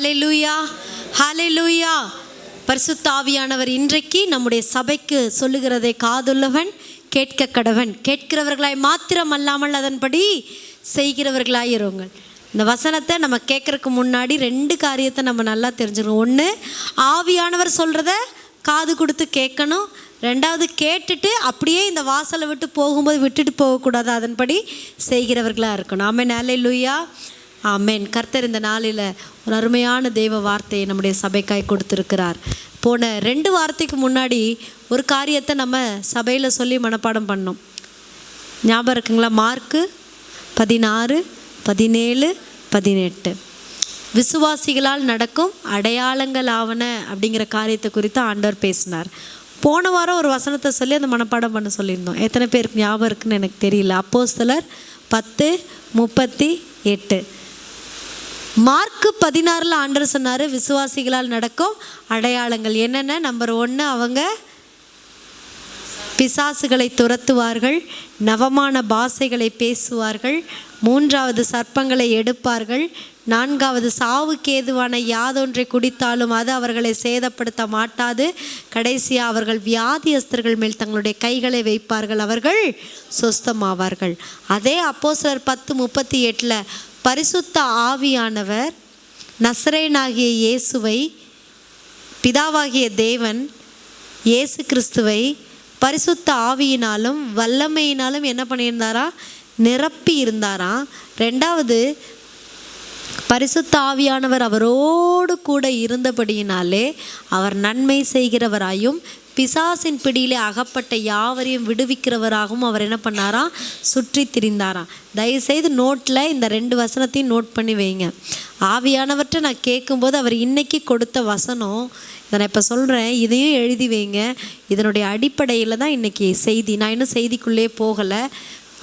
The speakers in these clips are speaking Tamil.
ஹல்லேலூயா, ஹல்லேலூயா. பரிசுத்த ஆவியானவர் இன்றைக்கு நம்முடைய சபைக்கு சொல்லுகிறதை காதுள்ளவன் கேட்க கடவன். கேட்கிறவர்களாய் மாத்திரம் அல்லாமல் அதன்படி செய்கிறவர்களாய் இருங்கள். இந்த வசனத்தை நம்ம கேட்கறதுக்கு முன்னாடி 2 காரியத்தை நம்ம நல்லா தெரிஞ்சுக்கணும். ஒன்று, ஆவியானவர் சொல்கிறத காது கொடுத்து கேட்கணும். 2வது, கேட்டுட்டு அப்படியே இந்த வாசலை விட்டு போகும்போது விட்டுட்டு போகக்கூடாது, அதன்படி செய்கிறவர்களாக இருக்கணும். ஆமென், ஹல்லேலூயா, ஆமென். கர்த்தர் இந்த நாளில் ஒரு அருமையான தெய்வ வார்த்தையை நம்முடைய சபைக்காய் கொடுத்துருக்கிறார். போன 2 வாரத்துக்கு முன்னாடி ஒரு காரியத்தை நம்ம சபையில் சொல்லி மனப்பாடம் பண்ணோம். ஞாபகம் இருக்குங்களா? மார்க்கு 16, 17, 18 விசுவாசிகளால் நடக்கும் அடையாளங்கள் ஆவன அப்படிங்கிற காரியத்தை குறித்து ஆண்டவர் பேசினார். போன வாரம் ஒரு வசனத்தை சொல்லி அந்த மனப்பாடம் பண்ண சொல்லியிருந்தோம். எத்தனை பேருக்கு ஞாபகம் இருக்குன்னு எனக்கு தெரியல. அப்போஸ்தலர் 10:38. மார்க்கு 16 ஆண்டவர் சொன்னார், விசுவாசிகளால் நடக்கும் அடையாளங்கள் என்னென்ன? நம்பர் 1, அவங்க பிசாசுகளை துரத்துவார்கள், நவமான பாஷைகளை பேசுவார்கள், 3வது சர்ப்பங்களை எடுப்பார்கள், 4வது சாவுக்கு ஏதுவான யாதொன்றை குடித்தாலும் அது அவர்களை சேதப்படுத்த மாட்டாது, கடைசியாக அவர்கள் வியாதியஸ்தர்கள் மேல் தங்களுடைய கைகளை வைப்பார்கள், அவர்கள் சொஸ்தமாவார்கள். அதே அப்போஸ்தலர் 10:38 பரிசுத்த ஆவியானவர் நசரேயனாகிய இயேசுவை, பிதாவாகிய தேவன் இயேசு கிறிஸ்துவை பரிசுத்த ஆவியினாலும் வல்லமையினாலும் என்ன பண்ணியிருந்தாரா? நிரப்பி இருந்தாராம். 2வது, பரிசுத்த ஆவியானவர் அவரோடு கூட இருந்தபடியினாலே அவர் நன்மை செய்கிறவராயும் பிசாசின் பிடியிலே அகப்பட்ட யாவரையும் விடுவிக்கிறவராகவும் அவர் என்ன பண்ணாராம்? சுற்றி திரிந்தாராம். தயவுசெய்து நோட்டில் இந்த 2 வசனத்தையும் நோட் பண்ணி வைங்க. ஆவியானவர்கிட்ட நான் கேட்கும்போது அவர் இன்னைக்கு கொடுத்த வசனம் இதை நான் இப்போ சொல்கிறேன், இதையும் எழுதி வைங்க. இதனுடைய அடிப்படையில் தான் இன்றைக்கி செய்தி. நான் இன்னும் செய்திக்குள்ளே போகலை.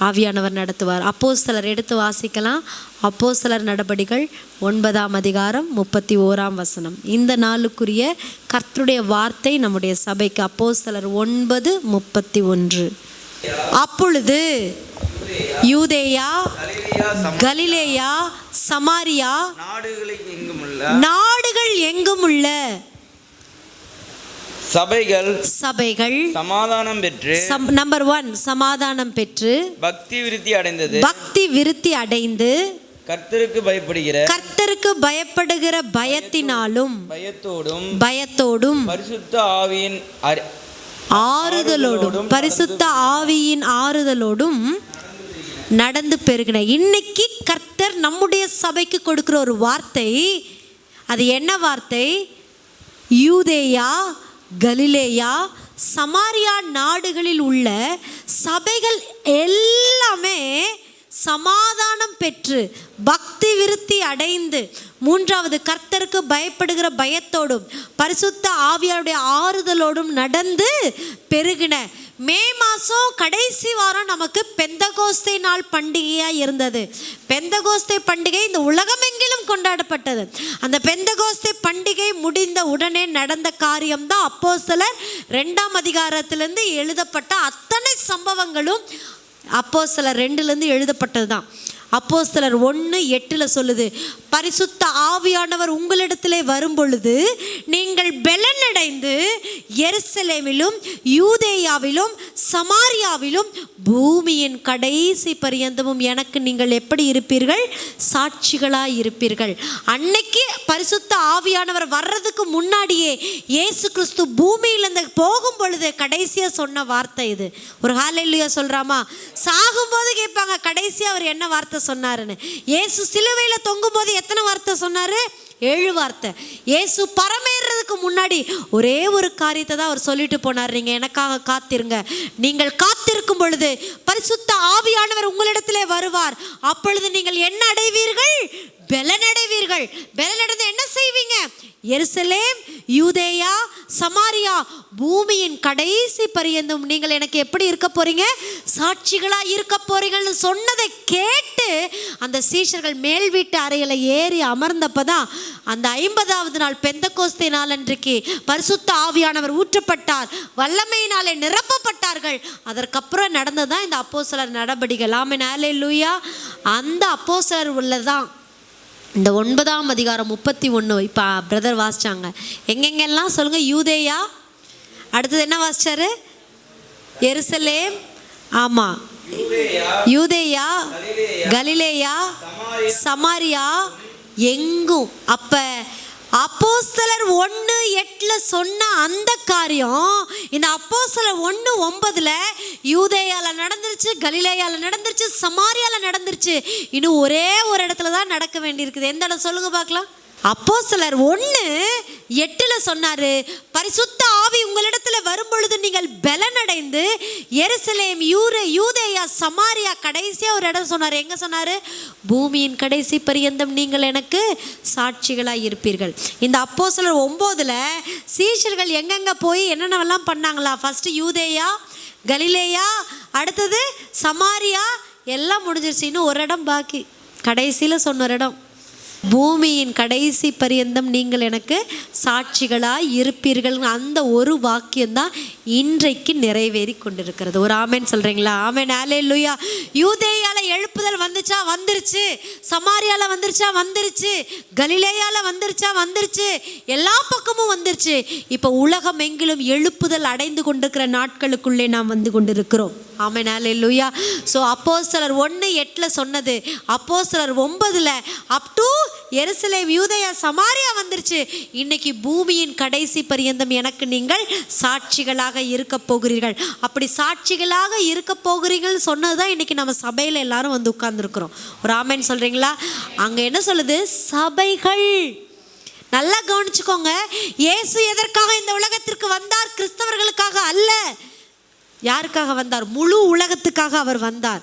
ஆவியானவர் நடத்துவார். அப்போஸ்தலர் எடுத்து வாசிக்கலாம். அப்போஸ்தலர் நடபடிகள் 9ஆம் அதிகாரம் 31ஆம் வசனம். இந்த நாளுக்குரிய கர்த்தருடைய வார்த்தை நம்முடைய சபைக்கு. அப்போஸ்தலர் 9:31. அப்பொழுது யூதேயா, கலிலேயா, சமாரியா நாடுகள் எங்கும் உள்ள சபைகள் சமாதானம் பெற்று, நம்பர் 1, சமாதானம் பெற்று பக்தி விருத்தி அடைந்து கர்த்தருக்கு பயப்படுகிற பயத்தினாலும் பயத்தோடும் பரிசுத்த ஆவியின் ஆறுதலோடும் நடந்து பெருகின. இன்னைக்கு கர்த்தர் நம்முடைய சபைக்கு கொடுக்கிற ஒரு வார்த்தை. அது என்ன வார்த்தை? யூதேயா, கலிலேயா, சமாரியா நாடுகளில் உள்ள சபைகள் எல்லாமே சமாதானம் பெற்று பக்தி விருத்தி அடைந்து, 3வது கர்த்தருக்கு பயப்படுகிற பயத்தோடும் பரிசுத்த ஆவியாருடைய ஆறுதலோடும் நடந்து பெருகின. மே மாதம் கடைசி வாரம் நமக்கு பெந்தகோஸ்தே நாள் பண்டிகையாக இருந்தது. பெந்தகோஸ்தே பண்டிகை இந்த உலகமெங்கிலும் கொண்டாடப்பட்டது. அந்த பெந்தகோஸ்தே பண்டிகை முடிந்த உடனே நடந்த காரியம்தான் அப்போஸ்தலர் 2ஆம் அதிகாரத்திலிருந்து எழுதப்பட்ட அத்தனை சம்பவங்களும் அப்போஸ்தலர் 2லேருந்து எழுதப்பட்டது தான். அப்போஸ்தலர் 1:8 சொல்லுது, பரிசுத்த ஆவியானவர் உங்களிடத்திலே வரும் பொழுது நீங்கள் பெலனடைந்து எருசலேமிலும் யூதேயாவிலும் சமாரியாவிலும் பூமியின் கடைசி பரியந்தமும் எனக்கு நீங்கள் எப்படி இருப்பீர்கள்? சாட்சிகளாய் இருப்பீர்கள். அன்னைக்கு பரிசுத்த ஆவியானவர் வர்றதுக்கு முன்னாடியே இயேசு கிறிஸ்து பூமியிலிருந்து போகும் பொழுது கடைசியாக சொன்ன வார்த்தை இது. ஒரு ஹல்லேலூயா சொல்றாமா? சாகும்போது கேட்பாங்க கடைசியா அவர் என்ன வார்த்தை சொன்னாருன்னு. இயேசு சிலுவையில் தொங்கும் போது எத்தனை வார்த்தை சொன்னாரு? 7 வார்த்தை. இயேசு பரமேறதுக்கு முன்னாடி ஒரே ஒரு காரியத்தை தான் அவர் சொல்லிட்டு போனார். நீங்க எனக்காக காத்திருங்க, நீங்கள் காத்திருக்கும் பொழுது பரிசுத்த ஆவியானவர் உங்களிடத்திலே வருவார், அப்பொழுது நீங்கள் என்ன அடைவீர்கள்? பெலனடைவீர்கள். பெலனடைந்து என்ன செய்வீங்க? எருசலேம், யூதேயா, சமாரியா, பூமியின் கடைசி பரியந்தம் நீங்கள் எனக்கு எப்படி இருக்க போறீங்க? சாட்சிகளா இருக்க போறீங்கன்னு சொன்னதை கேட்டு அந்த சீஷர்கள் மேல் வீட்டு அறையில ஏறி அமர்ந்தப்பதான் அந்த 50வது நாள் பெந்தகோஸ்தே நாள் அன்றைக்கு பரிசுத்த ஆவியானவர் ஊற்றப்பட்டார், வல்லமையினாலே நிரப்பப்பட்டார்கள். அதற்கப்புறம் நடந்ததான் இந்த அப்போஸ்தலர் நடபடிகள். ஆமென், ஹல்லேலூயா. அந்த அப்போஸ்தலர் உள்ளதான் இந்த 9ஆம் அதிகாரம் 31 இப்போ பிரதர் வாசிச்சாங்க. எங்கெங்கெல்லாம் சொல்லுங்கள். யூதேயா, அடுத்தது என்ன வாசிச்சாரு? எருசலேம், ஆமாம், யூதேயா, கலிலேயா, சமாரியா, எங்கும். அப்போ அப்போஸ்தலர் 1:8 சொன்ன அந்த காரியம் இந்த அப்போஸ்தலர் 1:9 யூதேயால நடந்துருச்சு, கலிலேயால நடந்துருச்சு, சமாரியால நடந்துருச்சு. இன்னும் ஒரே ஒரு இடத்துல தான் நடக்க வேண்டியிருக்குது. எந்த இடம் சொல்லுங்க பார்க்கலாம். அப்போஸ்தலர் 1:8 சொன்னாரு, பரிசுத்த ஆவி உங்களிடத்துல வரும்பொழுது நீங்கள் பலனடைந்து எருசலேம், யூதேயா, சமாரியா, கடைசியா ஒரு இடம் சொன்னாரு. எங்க சொன்னாரு? பூமியின் கடைசி பரியந்தம் நீங்கள் எனக்கு சாட்சிகளாய் இருப்பீர்கள். இந்த அப்போஸ்தலர் 9 சீஷர்கள் எங்கெங்க போய் என்னென்னவெல்லாம் பண்ணாங்களா? ஃபர்ஸ்ட் யூதேயா, கலிலேயா, அடுத்தது சமாரியா, எல்லாம் முடிஞ்சிருச்சு. இன்னும் ஒரு இடம் பாக்கி. கடைசியில் சொன்ன ஒரு இடம், பூமியின் கடைசி பரியந்தம் நீங்கள் எனக்கு சாட்சிகளாய் இருப்பீர்கள். அந்த ஒரு வாக்கியம்தான் இன்றைக்கு நிறைவேறி கொண்டிருக்கிறது. ஒரு ஆமேன் சொல்கிறீங்களா? ஆமேன், அல்லேலூயா. யூதேயால எழுப்புதல் வந்துச்சா? வந்துருச்சு. சமாரியால வந்துருச்சா? வந்துருச்சு. கலிலேயால வந்துருச்சா? வந்துருச்சு. எல்லா பக்கமும் வந்துருச்சு. இப்போ உலகம் எங்கிலும் எழுப்புதல் அடைந்து கொண்டிருக்கிற நாட்களுக்குள்ளே நாம் வந்து கொண்டிருக்கிறோம். ஆமேன், அல்லேலூயா. ஸோ அப்போஸ்தலர் 1:8 சொன்னது அப்போஸ்தலர் 9 அப் டு எருசலேம், யூதேயா, சமாரியா வந்துருச்சு. இன்னைக்கு பூமியின் கடைசி பரியந்தம் எனக்கு நீங்கள் சாட்சிகளாக இருக்க போகிறீர்கள். அப்படி சாட்சிகளாக இருக்க போகிறீர்கள் சொன்னதுதான் இன்னைக்கு நம்ம சபையில் எல்லாரும் வந்து உட்கார்ந்துருக்கிறோம். ஒரு ஆமேன் சொல்றீங்களா? அங்க என்ன சொல்லுது? சபைகள். நல்லா கவனிச்சுக்கோங்க. இயேசு எதற்காக இந்த உலகத்திற்கு வந்தார்? கிறிஸ்தவர்களுக்காக அல்ல. யாருக்காக வந்தார்? முழு உலகத்துக்காக அவர் வந்தார்.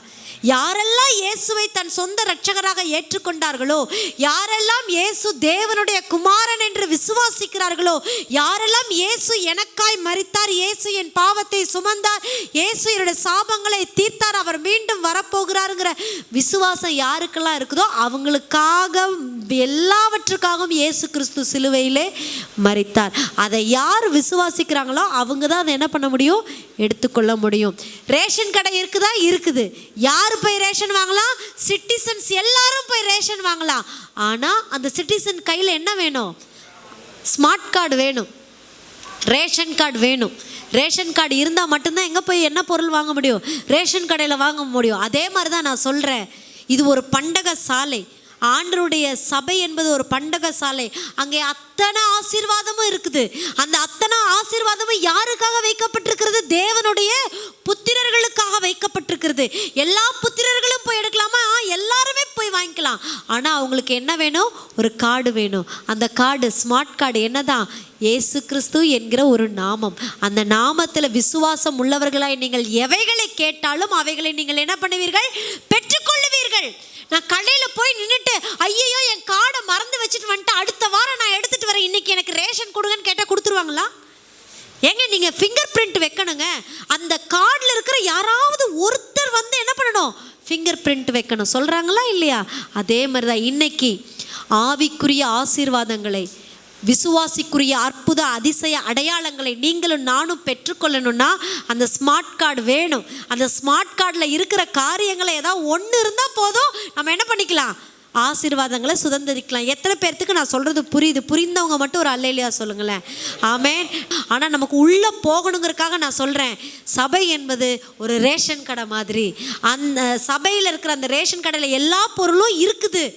யாரெல்லாம் இயேசுவை தன் சொந்த இரட்சகராக ஏற்றுக்கொண்டார்களோ, யாரெல்லாம் இயேசு தேவனுடைய குமாரன் என்று விசுவாசிக்கிறார்களோ, யாரெல்லாம் இயேசு எனக்காய் மரித்தார், இயேசு என் பாவத்தை சுமந்தார், இயேசு என்னுடைய சாபங்களை தீர்த்தார், அவர் மீண்டும் வரப்போகிறாருங்கிற விசுவாசம் யாருக்கெல்லாம் இருக்குதோ அவங்களுக்காக, எல்லாவற்றுக்காகவும் இயேசு கிறிஸ்து சிலுவையிலே மரித்தார். அதை யார் விசுவாசிக்கிறாங்களோ அவங்க தான் அதை என்ன பண்ண முடியும்? எடுத்துக்கொள்ள முடியும். ரேஷன் கடை இருக்குதா? இருக்குது. யார் போய் ரேஷன் வாங்கலாம்? சிட்டிசன்ஸ் எல்லாரும் போய் ரேஷன் வாங்கலாம். ஆனால் அந்த சிட்டிசன் கையில் என்ன வேணும்? ஸ்மார்ட் கார்டு வேணும், ரேஷன் கார்டு வேணும். ரேஷன் கார்டு இருந்தால் மட்டும்தான் எங்கே போய் என்ன பொருள் வாங்க முடியும்? ரேஷன் கடையில் வாங்க முடியும். அதே மாதிரி தான் நான் சொல்கிறேன், இது ஒரு பண்டக சாலை. ஆண்டவருடைய சபை என்பது ஒரு பண்டக சாலை. அங்கே அத்தனை ஆசீர்வாதமும் இருக்குது. அந்த அத்தனை ஆசீர்வாதமும் யாருக்காக வைக்கப்பட்டிருக்கிறது? தேவனுடைய புத்திரர்களுக்காக வைக்கப்பட்டிருக்கிறது. எல்லா புத்திரர்களும் போய் எடுக்கலாமா? எல்லாருமே போய் வாங்கிக்கலாம். ஆனால் அவங்களுக்கு என்ன வேணும்? ஒரு கார்டு வேணும். அந்த கார்டு, ஸ்மார்ட் கார்டு என்னதான்? இயேசு கிறிஸ்து என்கிற ஒரு நாமம். அந்த நாமத்தில் விசுவாசம் உள்ளவர்களாய் நீங்கள் எவைகளை கேட்டாலும் அவைகளை நீங்கள் என்ன பண்ணுவீர்கள்? பெற்றுக்கொள்ளுவீர்கள். நான் கடையில் போய் நின்றுட்டு ஐயோ என் கார்டை மறந்து வச்சுட்டு வந்துட்டு அடுத்த வாரம் நான் எடுத்துகிட்டு வரேன், இன்னைக்கு எனக்கு ரேஷன் கொடுங்கன்னு கேட்டால் கொடுத்துருவாங்களா? ஏங்க, நீங்கள் ஃபிங்கர் பிரிண்ட் வைக்கணுங்க. அந்த கார்டில் இருக்கிற யாராவது ஒருத்தர் வந்து என்ன பண்ணணும்? ஃபிங்கர் பிரிண்ட் வைக்கணும். சொல்கிறாங்களா இல்லையா? அதே மாதிரி தான் இன்னைக்கு ஆவிக்குரிய ஆசீர்வாதங்களை, விசுவாசிக்குரிய அற்புத அதிசய அடையாளங்களை நீங்களும் நானும் பெற்றுக்கொள்ளணும்னா அந்த ஸ்மார்ட் கார்டு வேணும். அந்த ஸ்மார்ட் கார்டில் இருக்கிற காரியங்களை ஏதாவது ஒன்று இருந்தால் போதும், நம்ம என்ன பண்ணிக்கலாம்? ஆசீர்வாதங்களை சுதந்திரிக்கலாம். எத்தனை பேர்த்துக்கு நான் சொல்கிறது புரியுது? புரிந்தவங்க மட்டும் ஒரு அல்லேலூயா சொல்லுங்களேன். ஆமென். ஆனால் நமக்கு உள்ளே போகணுங்கிறதுக்காக நான் சொல்கிறேன், சபை என்பது ஒரு ரேஷன் கடை மாதிரி. அந்த சபையில் இருக்கிற அந்த ரேஷன் கடையில் எல்லா பொருளும் இருக்குது.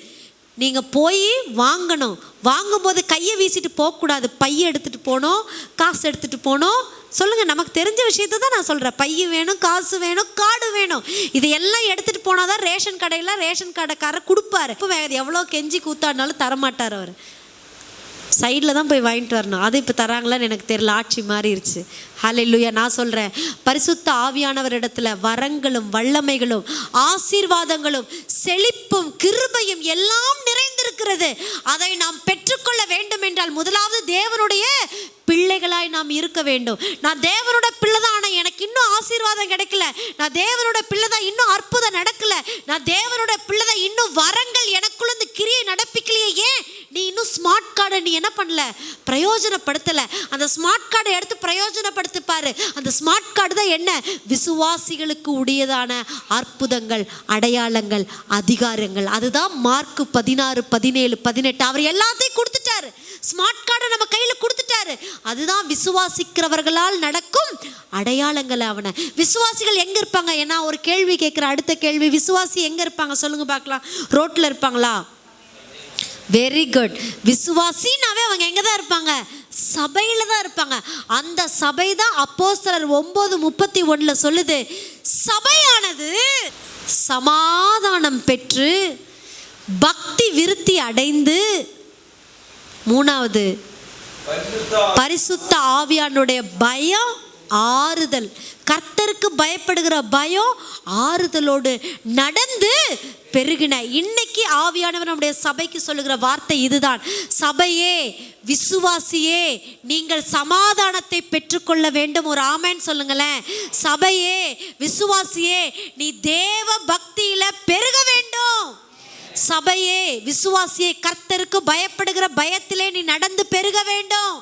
நீங்கள் போய் வாங்கணும். வாங்கும்போது கையை வீசிட்டு போகக்கூடாது. பையை எடுத்துகிட்டு போகணும், காசு எடுத்துகிட்டு போகணும். சொல்லுங்கள், நமக்கு தெரிஞ்ச விஷயத்தை தான் நான் சொல்கிறேன். பைய வேணும், காசு வேணும், கார்டு வேணும். இது எல்லாம் எடுத்துகிட்டு போனால் தான் ரேஷன் கடையில் ரேஷன் கடைக்காரர் கொடுப்பாரு. இப்போ வேறு எவ்வளோ கெஞ்சி கூத்தாடினாலும் தரமாட்டார் அவர். சைடில் தான் போய் வாங்கிட்டு வரணும். அது இப்போ தராங்களான்னு எனக்கு தெரியல, ஆட்சி மாறிடுச்சு. ஹல்லேலூயா. நான் சொல்கிறேன், பரிசுத்த ஆவியானவரிடத்துல வரங்களும் வல்லமைகளும் ஆசீர்வாதங்களும் செழிப்பும் கிருபையும் எல்லாம் நிறைந்திருக்கிறது. அதை நாம் பெற்றுக்கொள்ள வேண்டும் என்றால் முதலாவது தேவனுடைய பிள்ளைகளாய் நாம் இருக்க வேண்டும். நான் தேவனோட பிள்ளை தான், ஆனால் எனக்கு இன்னும் ஆசீர்வாதம் கிடைக்கல. நான் தேவனோட பிள்ளை தான், இன்னும் அற்புதம் நடக்கல. நான் தேவனோட பிள்ளை தான், இன்னும் வரங்கள் எனக்குள்ள இந்த கிரியை நடப்பிக்கலையே. ஏன்? நீ நீ இன்னும் ஸ்மார்ட் கார்டை நீ என்ன பண்ணல, பிரயோஜனப்படுத்தலை. அந்த ஸ்மார்ட் கார்டை எடுத்து பிரயோஜனப்படுத்தி பாரு. அந்த ஸ்மார்ட் கார்டு தான் என்ன, விசுவாசிகளுக்கு உடையதான அற்புதங்கள், அடையாளங்கள், அதிகாரங்கள். அதுதான் மார்க் 16, 17, 18. அவர் எல்லாத்தையும் கொடுத்துட்டாரு. ஸ்மார்ட் கார்டை நம்ம கையில் கொடுத்துட்டாரு. அதுதான் விசுவாசிக்கிறவர்களால் நடக்கும் அடையாளங்கள். அவனை விசுவாசிகள் எங்கே இருப்பாங்க? ஏன்னா ஒரு கேள்வி கேட்குற, அடுத்த கேள்வி, விசுவாசி எங்கே இருப்பாங்க சொல்லுங்க பார்க்கலாம்? ரோட்டில் இருப்பாங்களா? Very good. விசுவாசினாவே அவங்க எங்கே தான் இருப்பாங்க? சபையில் தான் இருப்பாங்க. அந்த சபை தான் அப்போஸ்தலர் 9:31 சொல்லுது, சபையானது சமாதானம் பெற்று பக்தி விருத்தி அடைந்து, மூணாவது பரிசுத்த ஆவியானுடைய பயம், ஆறுதல். கர்த்தருக்கு பயப்படுகிற பயம் ஆறுதலோடு நடந்து பெருகின. இன்னைக்கு ஆவியானவர் நம்முடைய சபைக்கு சொல்லுகிற வார்த்தை இதுதான். சபையே, விசுவாசியே, நீங்கள் சமாதானத்தை பெற்றுக்கொள்ள வேண்டும். ஒரு ஆமென் சொல்லுங்களேன். சபையே, விசுவாசியே, நீ தேவ பக்தியில பெருக வேண்டும். சபையே, விசுவாசியே, கர்த்தருக்கு பயப்படுகிற பயத்திலே நீ நடந்து பெருக வேண்டும்.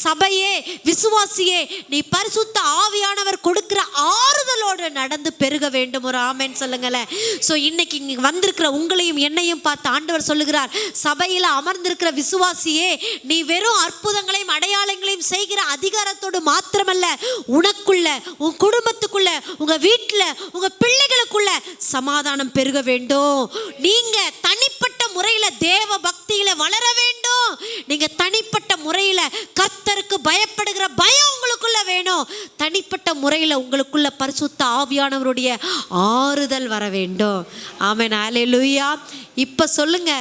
சபையே, விசுவாசியே, நீ பரிசுத்த ஆவியானவர் கொடுக்கிற ஆறுதலோடு நடந்து பெருக வேண்டும். ஒரு ஆமென் சொல்லுங்களேன். ஸோ இன்னைக்கு இங்கே வந்திருக்கிற உங்களையும் என்னையும் பார்த்து ஆண்டவர் சொல்லுகிறார், சபையில் அமர்ந்திருக்கிற விசுவாசியே, நீ வெறும் அற்புதங்களையும் அடையாளங்களையும் செய்கிற அதிகாரத்தோடு மாத்திரமல்ல, உனக்குள்ள, உன் குடும்பத்துக்குள்ள, உங்க வீட்டில், உங்க பிள்ளைகளுக்குள்ள சமாதானம் பெருக வேண்டும். நீங்க தனிப்பட்ட முறையில் தேவ பக்தியில வளர வேண்டும். நீங்க தனிப்பட்ட முறையில் கர்த்தருக்கு பயப்படுகிற பயம் உங்களுக்குள்ள வேணும். தனிப்பட்ட முறையில் உங்களுக்குள்ள பரிசுத்த ஆவியானவருடைய ஆறுதல் வர வேண்டும். ஆமென், ஹல்லேலூயா. இப்ப சொல்லுங்க,